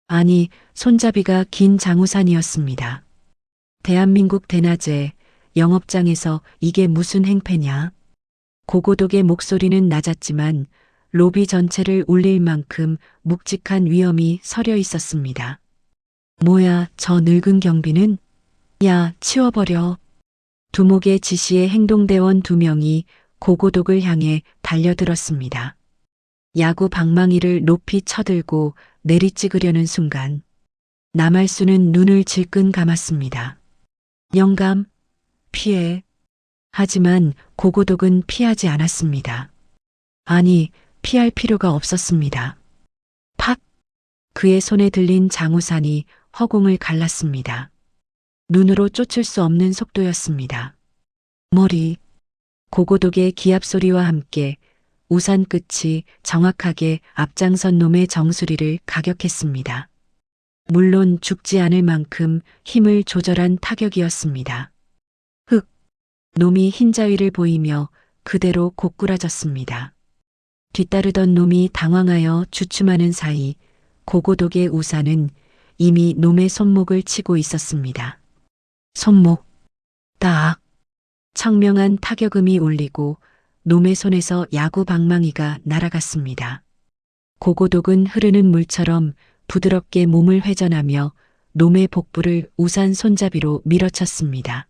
아니 손잡이가 긴 장우산이었습니다. 대한민국 대낮에 영업장에서 이게 무슨 행패냐? 고고독의 목소리는 낮았지만 로비 전체를 울릴 만큼 묵직한 위엄이 서려 있었습니다. 뭐야, 저 늙은 경비는? 야, 치워버려. 두목의 지시에 행동대원 2명이 고고독을 향해 달려들었습니다. 야구 방망이를 높이 쳐들고 내리찍으려는 순간 남할수는 눈을 질끈 감았습니다. 영감, 피해. 하지만 고고독은 피하지 않았습니다. 아니, 피할 필요가 없었습니다. 팍! 그의 손에 들린 장우산이 허공을 갈랐습니다. 눈으로 쫓을 수 없는 속도였습니다. 머리, 고고독의 기합 소리와 함께 우산 끝이 정확하게 앞장선 놈의 정수리를 가격했습니다. 물론 죽지 않을 만큼 힘을 조절한 타격이었습니다. 흑! 놈이 흰자위를 보이며 그대로 고꾸라졌습니다. 뒤따르던 놈이 당황하여 주춤하는 사이 고고독의 우산은 이미 놈의 손목을 치고 있었습니다. 손목, 딱! 청명한 타격음이 울리고 놈의 손에서 야구 방망이가 날아갔습니다. 고고독은 흐르는 물처럼 부드럽게 몸을 회전하며 놈의 복부를 우산 손잡이로 밀어쳤습니다.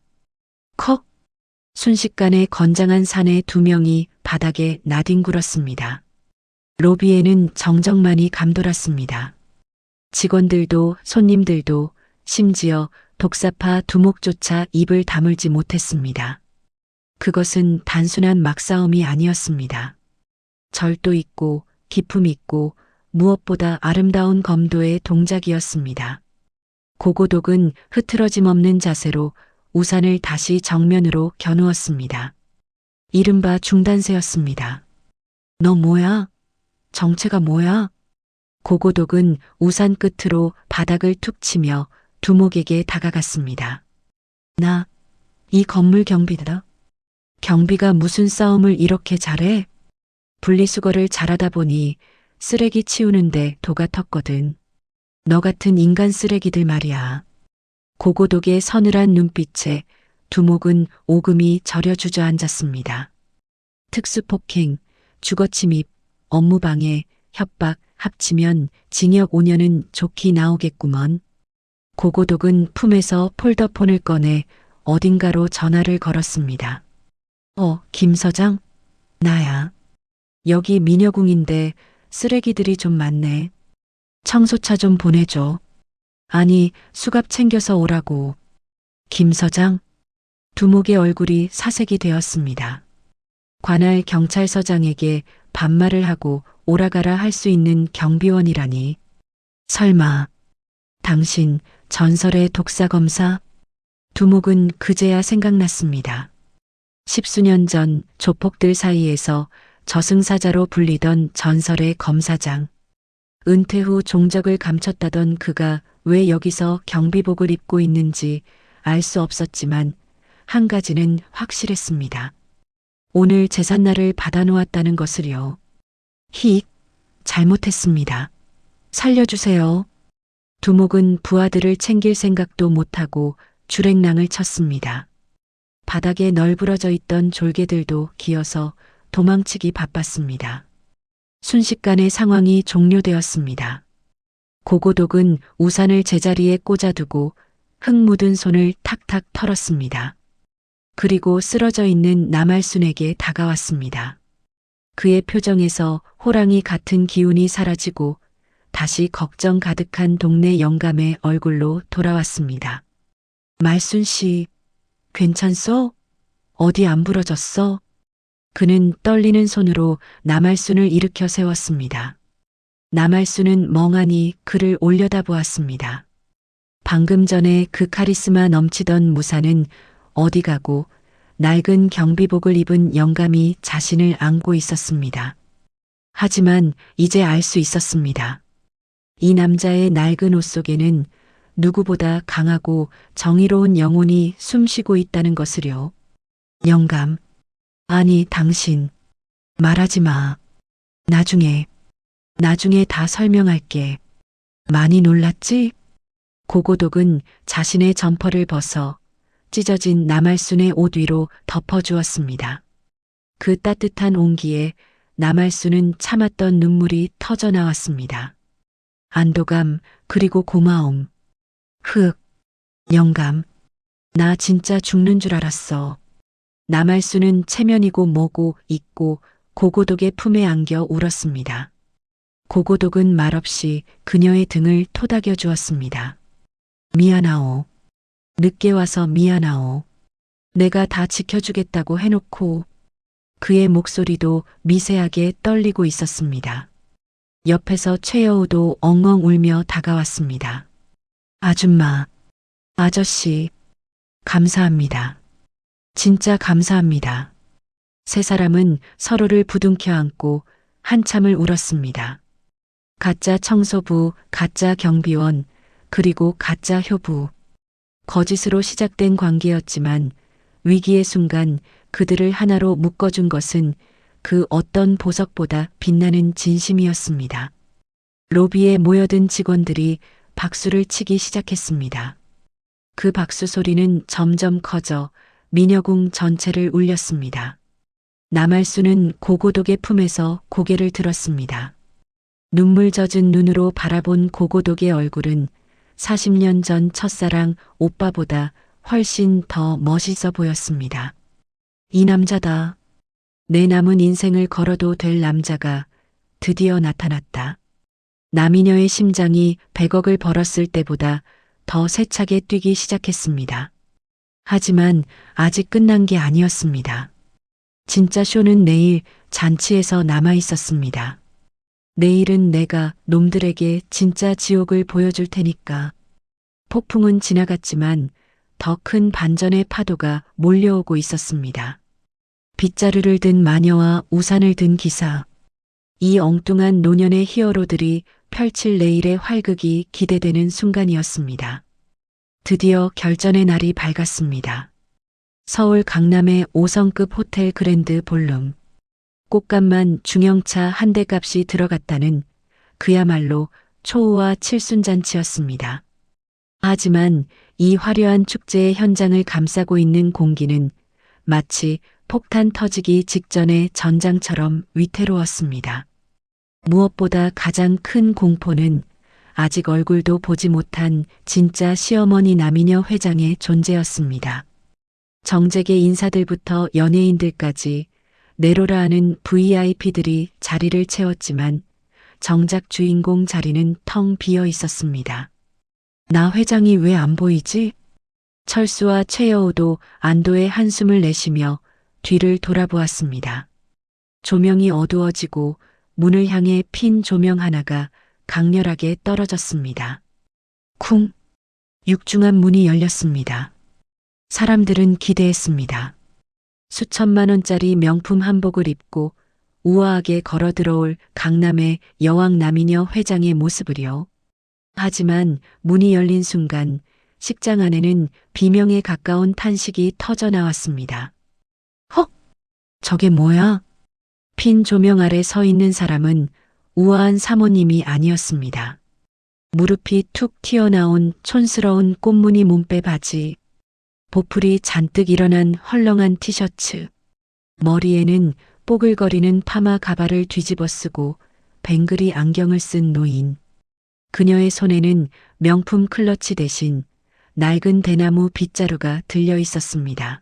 컥! 순식간에 건장한 사내 2명이 바닥에 나뒹굴었습니다. 로비에는 정적만이 감돌았습니다. 직원들도 손님들도 심지어 독사파 두목조차 입을 다물지 못했습니다. 그것은 단순한 막싸움이 아니었습니다. 절도 있고 기품 있고 무엇보다 아름다운 검도의 동작이었습니다. 고고독은 흐트러짐 없는 자세로 우산을 다시 정면으로 겨누었습니다. 이른바 중단세였습니다. 너 뭐야? 정체가 뭐야? 고고독은 우산 끝으로 바닥을 툭 치며 두목에게 다가갔습니다. 나, 이 건물 경비다. 경비가 무슨 싸움을 이렇게 잘해? 분리수거를 잘하다 보니 쓰레기 치우는데 도가 텄거든. 너 같은 인간 쓰레기들 말이야. 고고독의 서늘한 눈빛에 두목은 오금이 저려 주저앉았습니다. 특수폭행, 주거침입, 업무방해, 협박 합치면 징역 5년은 좋게 나오겠구먼. 고고독은 품에서 폴더폰을 꺼내 어딘가로 전화를 걸었습니다. 김 서장? 나야. 여기 민여궁인데 쓰레기들이 좀 많네. 청소차 좀 보내줘. 아니, 수갑 챙겨서 오라고. 김 서장? 두목의 얼굴이 사색이 되었습니다. 관할 경찰서장에게 반말을 하고 오라가라 할 수 있는 경비원이라니. 설마 당신 전설의 독사검사? 두목은 그제야 생각났습니다. 십수년 전 조폭들 사이에서 저승사자로 불리던 전설의 검사장. 은퇴 후 종적을 감췄다던 그가 왜 여기서 경비복을 입고 있는지 알 수 없었지만 한 가지는 확실했습니다. 오늘 제삿날을 받아놓았다는 것을요. 히, 잘못했습니다. 살려주세요. 두목은 부하들을 챙길 생각도 못하고 주랭랑을 쳤습니다. 바닥에 널브러져 있던 졸개들도 기어서 도망치기 바빴습니다. 순식간에 상황이 종료되었습니다. 고고독은 우산을 제자리에 꽂아두고 흙 묻은 손을 탁탁 털었습니다. 그리고 쓰러져 있는 남할순에게 다가왔습니다. 그의 표정에서 호랑이 같은 기운이 사라지고 다시 걱정 가득한 동네 영감의 얼굴로 돌아왔습니다. 말순 씨, 괜찮소? 어디 안 부러졌어? 그는 떨리는 손으로 남할순을 일으켜 세웠습니다. 남할순은 멍하니 그를 올려다보았습니다. 방금 전에 그 카리스마 넘치던 무사는 어디 가고 낡은 경비복을 입은 영감이 자신을 안고 있었습니다. 하지만 이제 알 수 있었습니다. 이 남자의 낡은 옷 속에는 누구보다 강하고 정의로운 영혼이 숨쉬고 있다는 것을요. 영감, 아니 당신, 말하지 마. 나중에 다 설명할게. 많이 놀랐지? 고고독은 자신의 점퍼를 벗어 찢어진 남할순의 옷 위로 덮어주었습니다. 그 따뜻한 온기에 남할순은 참았던 눈물이 터져 나왔습니다. 안도감 그리고 고마움. 흑, 영감, 나 진짜 죽는 줄 알았어. 남할순은 체면이고 뭐고 잊고 고고독의 품에 안겨 울었습니다. 고고독은 말없이 그녀의 등을 토닥여 주었습니다. 미안하오. 늦게 와서 미안하오. 내가 다 지켜주겠다고 해놓고. 그의 목소리도 미세하게 떨리고 있었습니다. 옆에서 최여우도 엉엉 울며 다가왔습니다. 아줌마, 아저씨, 감사합니다. 진짜 감사합니다. 세 사람은 서로를 부둥켜 안고 한참을 울었습니다. 가짜 청소부, 가짜 경비원, 그리고 가짜 효부. 거짓으로 시작된 관계였지만 위기의 순간 그들을 하나로 묶어준 것은 그 어떤 보석보다 빛나는 진심이었습니다. 로비에 모여든 직원들이 박수를 치기 시작했습니다. 그 박수 소리는 점점 커져 민여궁 전체를 울렸습니다. 남할순은 고고독의 품에서 고개를 들었습니다. 눈물 젖은 눈으로 바라본 고고독의 얼굴은 40년 전 첫사랑 오빠보다 훨씬 더 멋있어 보였습니다. 이 남자다. 내 남은 인생을 걸어도 될 남자가 드디어 나타났다. 남이녀의 심장이 100억을 벌었을 때보다 더 세차게 뛰기 시작했습니다. 하지만 아직 끝난 게 아니었습니다. 진짜 쇼는 내일 잔치에서 남아 있었습니다. 내일은 내가 놈들에게 진짜 지옥을 보여줄 테니까. 폭풍은 지나갔지만 더 큰 반전의 파도가 몰려오고 있었습니다. 빗자루를 든 마녀와 우산을 든 기사. 이 엉뚱한 노년의 히어로들이 펼칠 내일의 활극이 기대되는 순간이었습니다. 드디어 결전의 날이 밝았습니다. 서울 강남의 5성급 호텔 그랜드 볼룸. 꽃감만 중형차 한 대 값이 들어갔다는 그야말로 초호화 칠순잔치였습니다. 하지만 이 화려한 축제의 현장을 감싸고 있는 공기는 마치 폭탄 터지기 직전의 전장처럼 위태로웠습니다. 무엇보다 가장 큰 공포는 아직 얼굴도 보지 못한 진짜 시어머니 남이녀 회장의 존재였습니다. 정재계 인사들부터 연예인들까지 내로라 하는 VIP들이 자리를 채웠지만 정작 주인공 자리는 텅 비어 있었습니다. 나 회장이 왜 안 보이지? 철수와 최여우도 안도의 한숨을 내쉬며 뒤를 돌아보았습니다. 조명이 어두워지고 문을 향해 핀 조명 하나가 강렬하게 떨어졌습니다. 쿵! 육중한 문이 열렸습니다. 사람들은 기대했습니다. 수천만 원짜리 명품 한복을 입고 우아하게 걸어 들어올 강남의 여왕 남이녀 회장의 모습을요. 하지만 문이 열린 순간 식장 안에는 비명에 가까운 탄식이 터져 나왔습니다. 헉! 저게 뭐야? 핀 조명 아래 서 있는 사람은 우아한 사모님이 아니었습니다. 무릎이 툭 튀어나온 촌스러운 꽃무늬 몸빼 바지, 보풀이 잔뜩 일어난 헐렁한 티셔츠, 머리에는 뽀글거리는 파마 가발을 뒤집어 쓰고 뱅그리 안경을 쓴 노인. 그녀의 손에는 명품 클러치 대신 낡은 대나무 빗자루가 들려 있었습니다.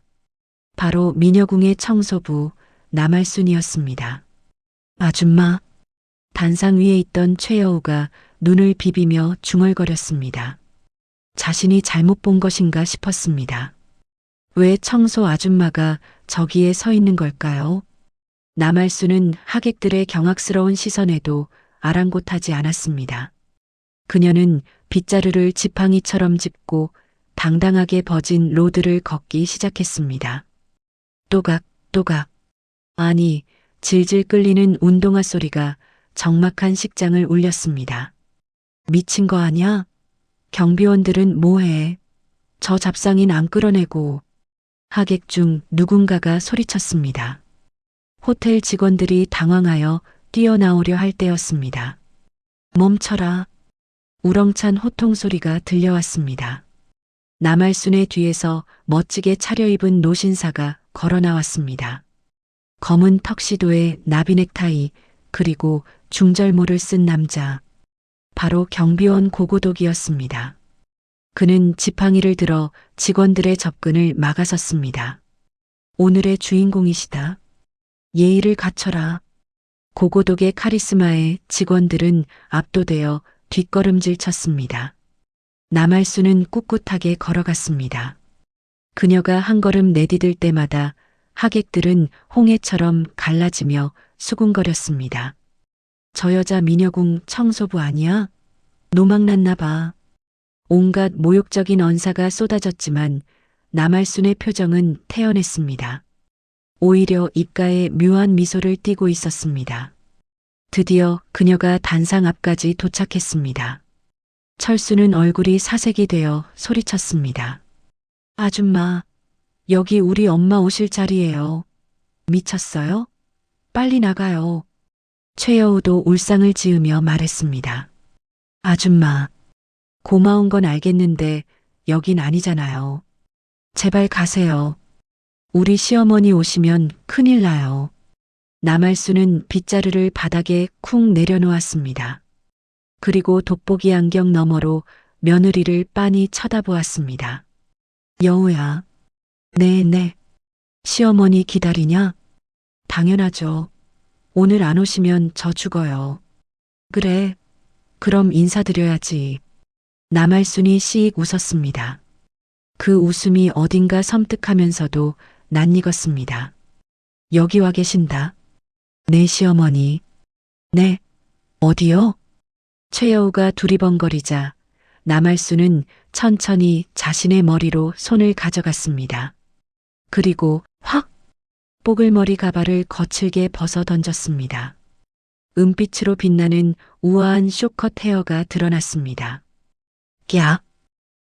바로 미녀궁의 청소부 남할순이었습니다. 아줌마. 단상 위에 있던 최여우가 눈을 비비며 중얼거렸습니다. 자신이 잘못 본 것인가 싶었습니다. 왜 청소 아줌마가 저기에 서 있는 걸까요? 남할순은 하객들의 경악스러운 시선에도 아랑곳하지 않았습니다. 그녀는 빗자루를 지팡이처럼 짚고 당당하게 버진 로드를 걷기 시작했습니다. 또각, 또각. 아니, 질질 끌리는 운동화 소리가 적막한 식장을 울렸습니다. 미친 거 아냐? 경비원들은 뭐해? 저 잡상인 안 끌어내고. 하객 중 누군가가 소리쳤습니다. 호텔 직원들이 당황하여 뛰어나오려 할 때였습니다. 멈춰라. 우렁찬 호통 소리가 들려왔습니다. 남할순의 뒤에서 멋지게 차려입은 노신사가 걸어 나왔습니다. 검은 턱시도에 나비 넥타이 그리고 중절모를 쓴 남자. 바로 경비원 고고독이었습니다. 그는 지팡이를 들어 직원들의 접근을 막아섰습니다. 오늘의 주인공이시다. 예의를 갖춰라. 고고독의 카리스마에 직원들은 압도되어 뒷걸음질 쳤습니다. 남할순은 꿋꿋하게 걸어갔습니다. 그녀가 한 걸음 내디딜 때마다 하객들은 홍해처럼 갈라지며 수군거렸습니다. 저 여자 미녀궁 청소부 아니야? 노망났나 봐. 온갖 모욕적인 언사가 쏟아졌지만 남할순의 표정은 태연했습니다. 오히려 입가에 묘한 미소를 띠고 있었습니다. 드디어 그녀가 단상 앞까지 도착했습니다. 철수는 얼굴이 사색이 되어 소리쳤습니다. 아줌마, 여기 우리 엄마 오실 자리예요. 미쳤어요? 빨리 나가요. 최여우도 울상을 지으며 말했습니다. 아줌마, 고마운 건 알겠는데 여긴 아니잖아요. 제발 가세요. 우리 시어머니 오시면 큰일 나요. 남할순은 빗자루를 바닥에 쿵 내려놓았습니다. 그리고 돋보기 안경 너머로 며느리를 빤히 쳐다보았습니다. 여우야. 네. 시어머니 기다리냐? 당연하죠. 오늘 안 오시면 저 죽어요. 그래. 그럼 인사드려야지. 남할순이 씩 웃었습니다. 그 웃음이 어딘가 섬뜩하면서도 낯익었습니다. 여기 와 계신다. 네, 시어머니. 네. 어디요? 최여우가 두리번거리자 남할순은 천천히 자신의 머리로 손을 가져갔습니다. 그리고 확 뽀글머리 가발을 거칠게 벗어 던졌습니다. 은빛으로 빛나는 우아한 쇼컷 헤어가 드러났습니다. 야!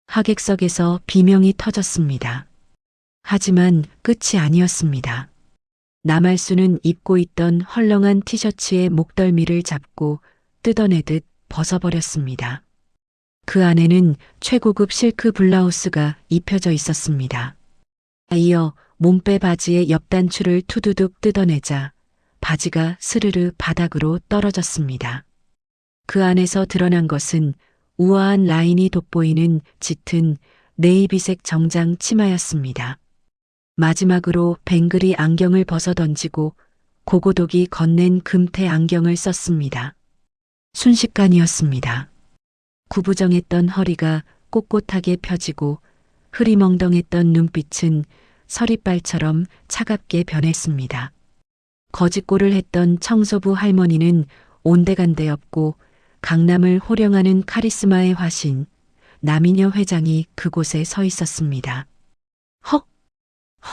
하객석에서 비명이 터졌습니다. 하지만 끝이 아니었습니다. 남할순은 입고 있던 헐렁한 티셔츠의 목덜미를 잡고 뜯어내듯 벗어버렸습니다. 그 안에는 최고급 실크 블라우스가 입혀져 있었습니다. 이어 몸빼 바지의 옆단추를 투두둑 뜯어내자 바지가 스르르 바닥으로 떨어졌습니다. 그 안에서 드러난 것은 우아한 라인이 돋보이는 짙은 네이비색 정장 치마였습니다. 마지막으로 뱅그리 안경을 벗어던지고 고고독이 건넨 금태 안경을 썼습니다. 순식간이었습니다. 구부정했던 허리가 꼿꼿하게 펴지고 흐리멍덩했던 눈빛은 서리빨처럼 차갑게 변했습니다. 거짓골을 했던 청소부 할머니는 온데간데 없고 강남을 호령하는 카리스마의 화신, 남이녀 회장이 그곳에 서 있었습니다. 헉!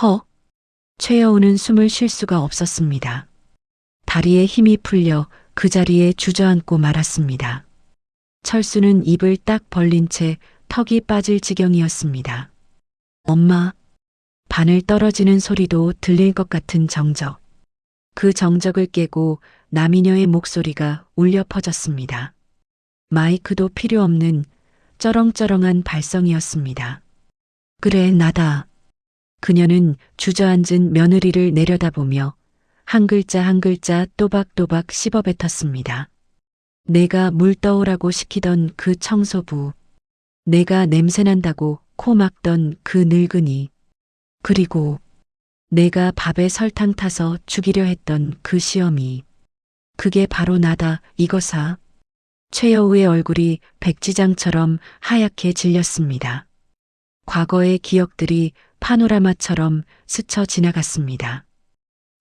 헉! 최여우는 숨을 쉴 수가 없었습니다. 다리에 힘이 풀려 그 자리에 주저앉고 말았습니다. 철수는 입을 딱 벌린 채 턱이 빠질 지경이었습니다. 엄마, 바늘 떨어지는 소리도 들릴 것 같은 정적. 그 정적을 깨고 남이녀의 목소리가 울려 퍼졌습니다. 마이크도 필요 없는 쩌렁쩌렁한 발성이었습니다. 그래, 나다. 그녀는 주저앉은 며느리를 내려다보며 한 글자 한 글자 또박또박 씹어뱉었습니다. 내가 물 떠오라고 시키던 그 청소부, 내가 냄새난다고 코 막던 그 늙은이, 그리고 내가 밥에 설탕 타서 죽이려 했던 그 시어미. 그게 바로 나다, 이거사. 최여우의 얼굴이 백지장처럼 하얗게 질렸습니다. 과거의 기억들이 파노라마처럼 스쳐 지나갔습니다.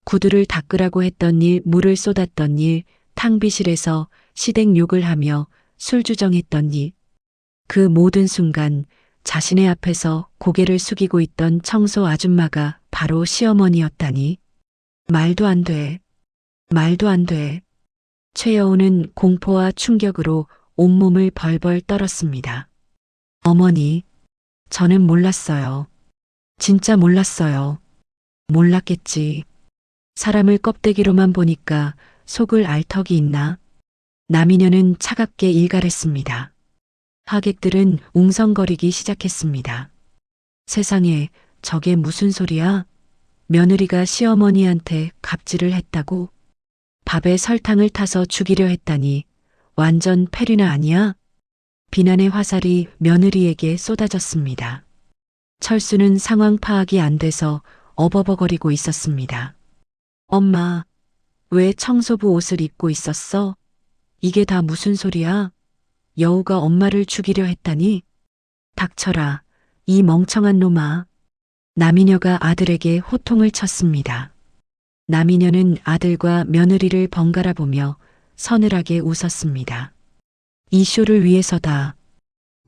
구두를 닦으라고 했던 일, 물을 쏟았던 일, 탕비실에서 시댁 욕을 하며 술주정했던 일. 그 모든 순간 자신의 앞에서 고개를 숙이고 있던 청소 아줌마가 바로 시어머니였다니. 말도 안 돼. 말도 안 돼. 최여우는 공포와 충격으로 온몸을 벌벌 떨었습니다. 어머니, 저는 몰랐어요. 진짜 몰랐어요. 몰랐겠지. 사람을 껍데기로만 보니까 속을 알 턱이 있나? 남이녀는 차갑게 일갈했습니다. 하객들은 웅성거리기 시작했습니다. 세상에, 저게 무슨 소리야? 며느리가 시어머니한테 갑질을 했다고? 밥에 설탕을 타서 죽이려 했다니 완전 페리나 아니야? 비난의 화살이 며느리에게 쏟아졌습니다. 철수는 상황 파악이 안 돼서 어버버거리고 있었습니다. 엄마, 왜 청소부 옷을 입고 있었어? 이게 다 무슨 소리야? 여우가 엄마를 죽이려 했다니? 닥쳐라, 이 멍청한 놈아. 남이녀가 아들에게 호통을 쳤습니다. 남이녀는 아들과 며느리를 번갈아 보며 서늘하게 웃었습니다. 이 쇼를 위해서다.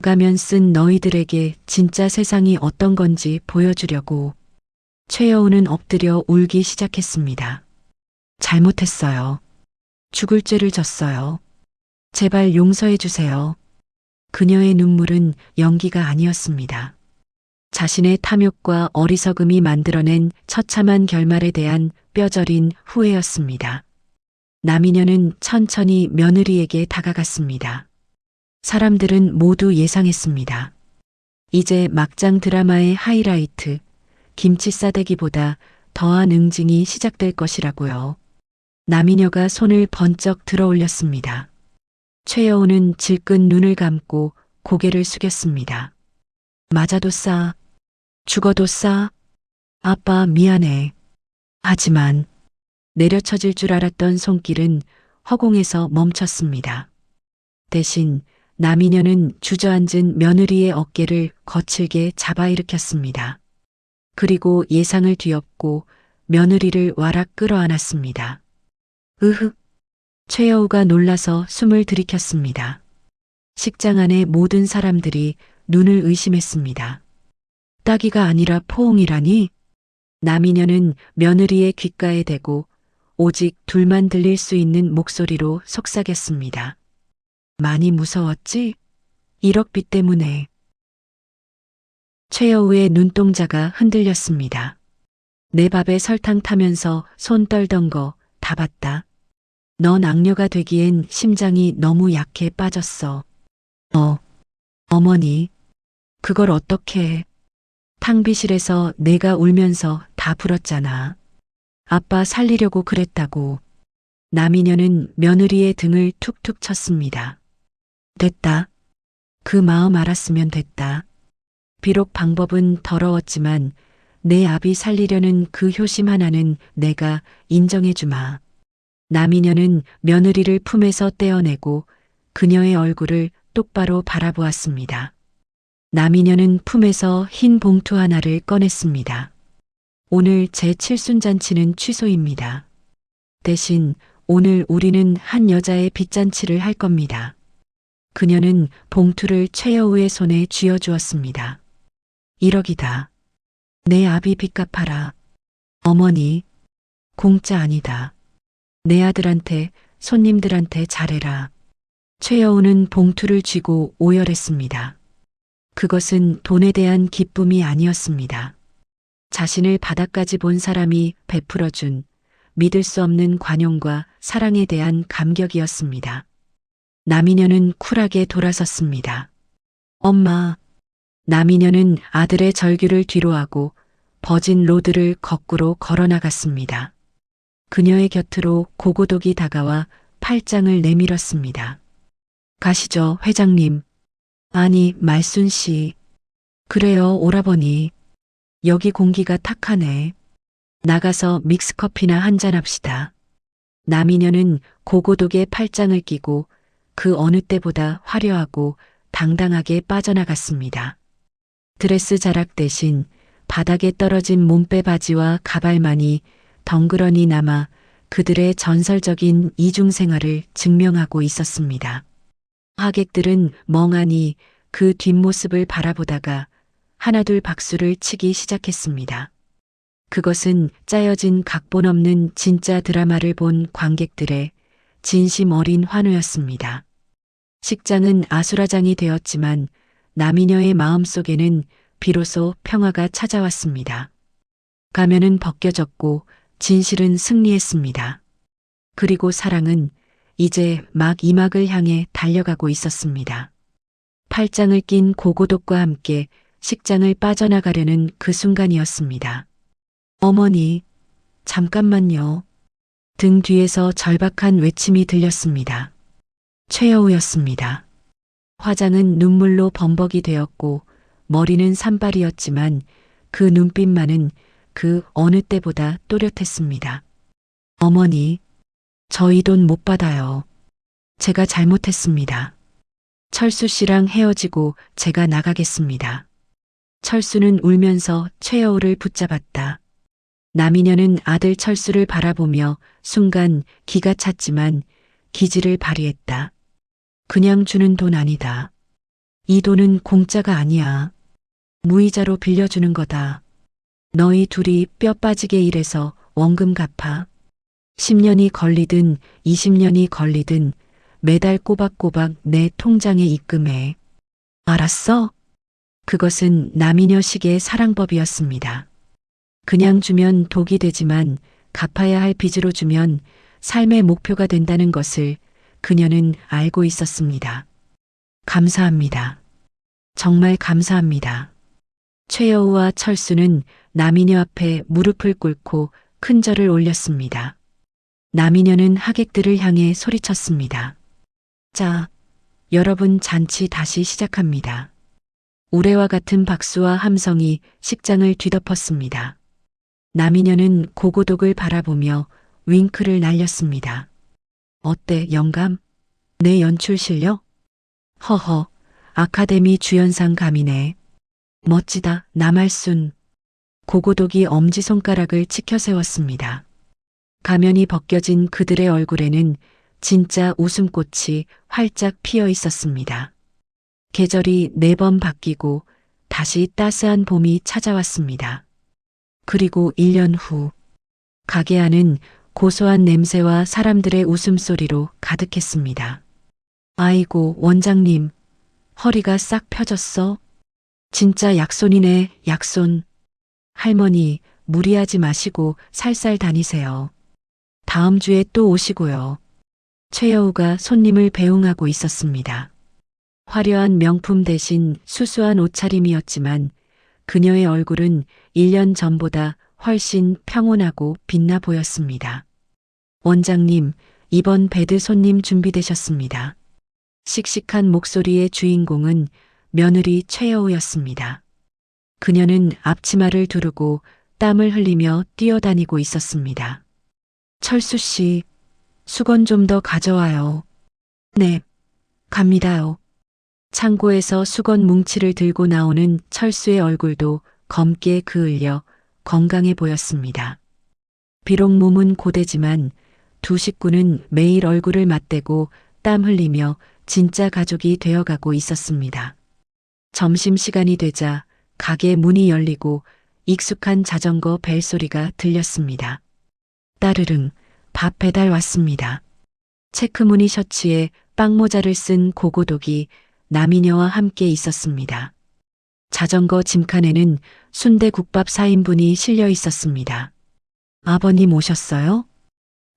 가면 쓴 너희들에게 진짜 세상이 어떤 건지 보여주려고. 최여우는 엎드려 울기 시작했습니다. 잘못했어요. 죽을 죄를 졌어요. 제발 용서해 주세요. 그녀의 눈물은 연기가 아니었습니다. 자신의 탐욕과 어리석음이 만들어낸 처참한 결말에 대한 뼈저린 후회였습니다. 남이녀는 천천히 며느리에게 다가갔습니다. 사람들은 모두 예상했습니다. 이제 막장 드라마의 하이라이트, 김치 싸대기보다 더한 응징이 시작될 것이라고요. 남이녀가 손을 번쩍 들어 올렸습니다. 최여우는 질끈 눈을 감고 고개를 숙였습니다. 맞아도 싸. 죽어도 싸. 아빠 미안해. 하지만 내려쳐질 줄 알았던 손길은 허공에서 멈췄습니다. 대신 남이녀는 주저앉은 며느리의 어깨를 거칠게 잡아 일으켰습니다. 그리고 예상을 뒤엎고 며느리를 와락 끌어안았습니다. 으흑. 최여우가 놀라서 숨을 들이켰습니다. 식장 안의 모든 사람들이 눈을 의심했습니다. 따기가 아니라 포옹이라니? 남이녀는 며느리의 귓가에 대고 오직 둘만 들릴 수 있는 목소리로 속삭였습니다. 많이 무서웠지? 1억비 때문에. 최여우의 눈동자가 흔들렸습니다. 내 밥에 설탕 타면서 손 떨던 거 다 봤다. 넌 악녀가 되기엔 심장이 너무 약해 빠졌어. 어머니, 그걸 어떻게 해? 탕비실에서 내가 울면서 다 불었잖아. 아빠 살리려고 그랬다고. 남이녀는 며느리의 등을 툭툭 쳤습니다. 됐다. 그 마음 알았으면 됐다. 비록 방법은 더러웠지만 내 아비 살리려는 그 효심 하나는 내가 인정해주마. 남이녀는 며느리를 품에서 떼어내고 그녀의 얼굴을 똑바로 바라보았습니다. 남이녀는 품에서 흰 봉투 하나를 꺼냈습니다. 오늘 제 칠순잔치는 취소입니다. 대신 오늘 우리는 한 여자의 빚잔치를 할 겁니다. 그녀는 봉투를 최여우의 손에 쥐어주었습니다. 1억이다. 내 아비 빚 갚아라. 어머니, 공짜 아니다. 내 아들한테, 손님들한테 잘해라. 최여우는 봉투를 쥐고 오열했습니다. 그것은 돈에 대한 기쁨이 아니었습니다. 자신을 바닥까지 본 사람이 베풀어준 믿을 수 없는 관용과 사랑에 대한 감격이었습니다. 남이녀는 쿨하게 돌아섰습니다. 엄마. 남이녀는 아들의 절규를 뒤로하고 버진 로드를 거꾸로 걸어나갔습니다. 그녀의 곁으로 고고독이 다가와 팔짱을 내밀었습니다. 가시죠, 회장님. 아니, 말순 씨. 그래요, 오라버니. 여기 공기가 탁하네. 나가서 믹스커피나 한잔 합시다. 남이녀는 고고독의 팔짱을 끼고 그 어느 때보다 화려하고 당당하게 빠져나갔습니다. 드레스 자락 대신 바닥에 떨어진 몸빼 바지와 가발만이 덩그러니 남아 그들의 전설적인 이중생활을 증명하고 있었습니다. 하객들은 멍하니 그 뒷모습을 바라보다가 하나둘 박수를 치기 시작했습니다. 그것은 짜여진 각본 없는 진짜 드라마를 본 관객들의 진심 어린 환호였습니다. 식장은 아수라장이 되었지만 남이녀의 마음속에는 비로소 평화가 찾아왔습니다. 가면은 벗겨졌고 진실은 승리했습니다. 그리고 사랑은 이제 막 이막을 향해 달려가고 있었습니다. 팔짱을 낀 고고독과 함께 식장을 빠져나가려는 그 순간이었습니다. 어머니, 잠깐만요. 등 뒤에서 절박한 외침이 들렸습니다. 최여우였습니다. 화장은 눈물로 범벅이 되었고 머리는 산발이었지만 그 눈빛만은 그 어느 때보다 또렷했습니다. 어머니, 저희 돈 못 받아요. 제가 잘못했습니다. 철수 씨랑 헤어지고 제가 나가겠습니다. 철수는 울면서 최여우를 붙잡았다. 남이녀는 아들 철수를 바라보며 순간 기가 찼지만 기지를 발휘했다. 그냥 주는 돈 아니다. 이 돈은 공짜가 아니야. 무이자로 빌려주는 거다. 너희 둘이 뼈 빠지게 일해서 원금 갚아. 10년이 걸리든 20년이 걸리든 매달 꼬박꼬박 내 통장에 입금해. 알았어? 그것은 남이녀식의 사랑법이었습니다. 그냥 주면 독이 되지만 갚아야 할 빚으로 주면 삶의 목표가 된다는 것을 그녀는 알고 있었습니다. 감사합니다. 정말 감사합니다. 최여우와 철수는 남이녀 앞에 무릎을 꿇고 큰 절을 올렸습니다. 남이녀는 하객들을 향해 소리쳤습니다. 자, 여러분 잔치 다시 시작합니다. 우레와 같은 박수와 함성이 식장을 뒤덮었습니다. 남이녀는 고고독을 바라보며 윙크를 날렸습니다. 어때, 영감? 내 연출 실력? 허허, 아카데미 주연상 감이네. 멋지다, 남할순. 고고독이 엄지손가락을 치켜 세웠습니다. 가면이 벗겨진 그들의 얼굴에는 진짜 웃음꽃이 활짝 피어 있었습니다. 계절이 4번 바뀌고 다시 따스한 봄이 찾아왔습니다. 그리고 1년 후, 가게 안은 고소한 냄새와 사람들의 웃음소리로 가득했습니다. 아이고, 원장님, 허리가 싹 펴졌어? 진짜 약손이네, 약손. 할머니, 무리하지 마시고 살살 다니세요. 다음 주에 또 오시고요. 최여우가 손님을 배웅하고 있었습니다. 화려한 명품 대신 수수한 옷차림이었지만 그녀의 얼굴은 1년 전보다 훨씬 평온하고 빛나 보였습니다. 원장님, 이번 배드 손님 준비되셨습니다. 씩씩한 목소리의 주인공은 며느리 최여우였습니다. 그녀는 앞치마를 두르고 땀을 흘리며 뛰어다니고 있었습니다. 철수 씨, 수건 좀 더 가져와요. 네, 갑니다요. 창고에서 수건 뭉치를 들고 나오는 철수의 얼굴도 검게 그을려 건강해 보였습니다. 비록 몸은 고되지만 두 식구는 매일 얼굴을 맞대고 땀 흘리며 진짜 가족이 되어가고 있었습니다. 점심시간이 되자 가게 문이 열리고 익숙한 자전거 벨소리가 들렸습니다. 따르릉, 밥 배달 왔습니다. 체크무늬 셔츠에 빵모자를 쓴 고고독이 남이녀와 함께 있었습니다. 자전거 짐칸에는 순대국밥 4인분이 실려 있었습니다. 아버님 오셨어요?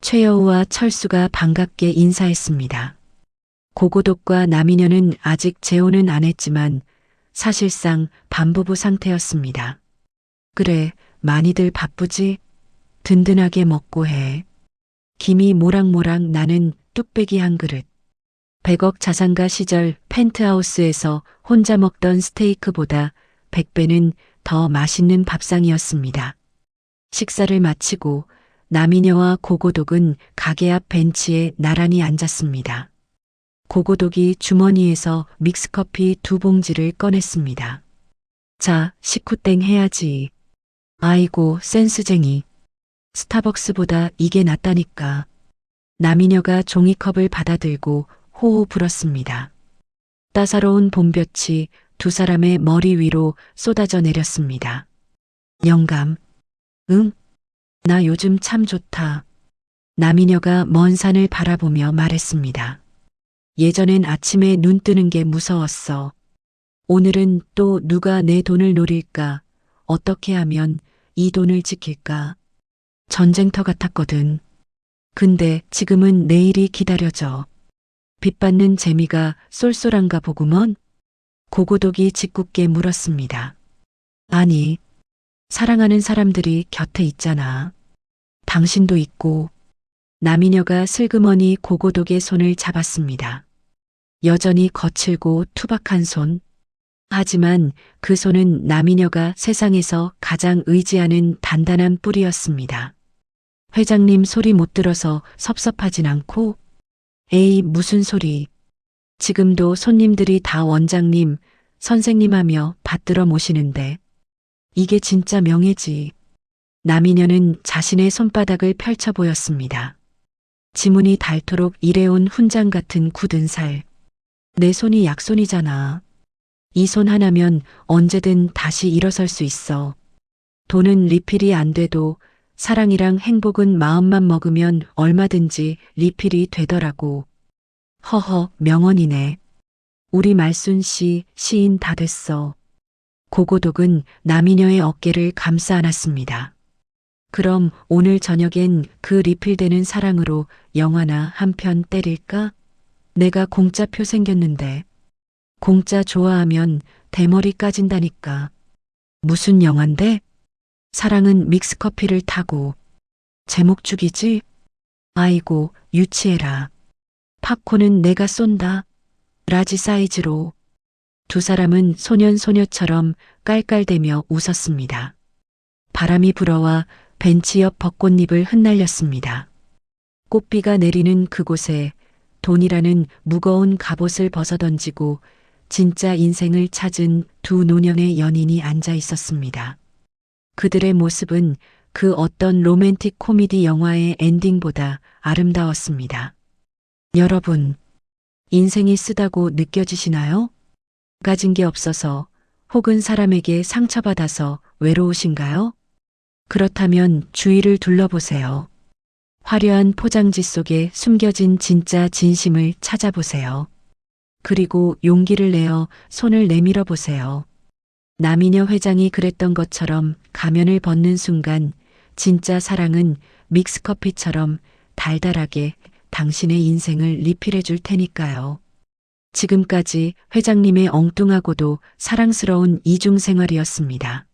최여우와 철수가 반갑게 인사했습니다. 고고독과 남이녀는 아직 재혼은 안 했지만 사실상 반부부 상태였습니다. 그래, 많이들 바쁘지? 든든하게 먹고 해. 김이 모락모락 나는 뚝배기 한 그릇. 100억 자산가 시절 펜트하우스에서 혼자 먹던 스테이크보다 100배는 더 맛있는 밥상이었습니다. 식사를 마치고 남이녀와 고고독은 가게 앞 벤치에 나란히 앉았습니다. 고고독이 주머니에서 믹스커피 2봉지를 꺼냈습니다. 자, 식후땡 해야지. 아이고, 센스쟁이. 스타벅스보다 이게 낫다니까. 남이녀가 종이컵을 받아들고 호호 불었습니다. 따사로운 봄볕이 두 사람의 머리 위로 쏟아져 내렸습니다. 영감. 응? 나 요즘 참 좋다. 남이녀가 먼 산을 바라보며 말했습니다. 예전엔 아침에 눈 뜨는 게 무서웠어. 오늘은 또 누가 내 돈을 노릴까? 어떻게 하면 이 돈을 지킬까? 전쟁터 같았거든. 근데 지금은 내일이 기다려져. 빚받는 재미가 쏠쏠한가 보구먼? 고고독이 짓궂게 물었습니다. 아니, 사랑하는 사람들이 곁에 있잖아. 당신도 있고. 남이녀가 슬그머니 고고독의 손을 잡았습니다. 여전히 거칠고 투박한 손. 하지만 그 손은 남이녀가 세상에서 가장 의지하는 단단한 뿌리였습니다. 회장님 소리 못 들어서 섭섭하진 않고? 에이, 무슨 소리. 지금도 손님들이 다 원장님, 선생님 하며 받들어 모시는데. 이게 진짜 명예지. 남이녀는 자신의 손바닥을 펼쳐 보였습니다. 지문이 닳도록 일해온 훈장 같은 굳은 살. 내 손이 약손이잖아. 이 손 하나면 언제든 다시 일어설 수 있어. 돈은 리필이 안 돼도 사랑이랑 행복은 마음만 먹으면 얼마든지 리필이 되더라고. 허허, 명언이네. 우리 말순 씨 시인 다 됐어. 고고독은 남이녀의 어깨를 감싸 안았습니다. 그럼 오늘 저녁엔 그 리필되는 사랑으로 영화나 한 편 때릴까? 내가 공짜표 생겼는데. 공짜 좋아하면 대머리 까진다니까. 무슨 영화인데? 사랑은 믹스커피를 타고. 제목 죽이지? 아이고, 유치해라. 팝콘은 내가 쏜다. 라지 사이즈로. 두 사람은 소년소녀처럼 깔깔대며 웃었습니다. 바람이 불어와 벤치 옆 벚꽃잎을 흩날렸습니다. 꽃비가 내리는 그곳에 돈이라는 무거운 갑옷을 벗어던지고 진짜 인생을 찾은 두 노년의 연인이 앉아 있었습니다. 그들의 모습은 그 어떤 로맨틱 코미디 영화의 엔딩보다 아름다웠습니다. 여러분, 인생이 쓰다고 느껴지시나요? 가진 게 없어서 혹은 사람에게 상처받아서 외로우신가요? 그렇다면 주위를 둘러보세요. 화려한 포장지 속에 숨겨진 진짜 진심을 찾아보세요. 그리고 용기를 내어 손을 내밀어 보세요. 남이녀 회장이 그랬던 것처럼 가면을 벗는 순간 진짜 사랑은 믹스커피처럼 달달하게 당신의 인생을 리필해 줄 테니까요. 지금까지 회장님의 엉뚱하고도 사랑스러운 이중생활이었습니다.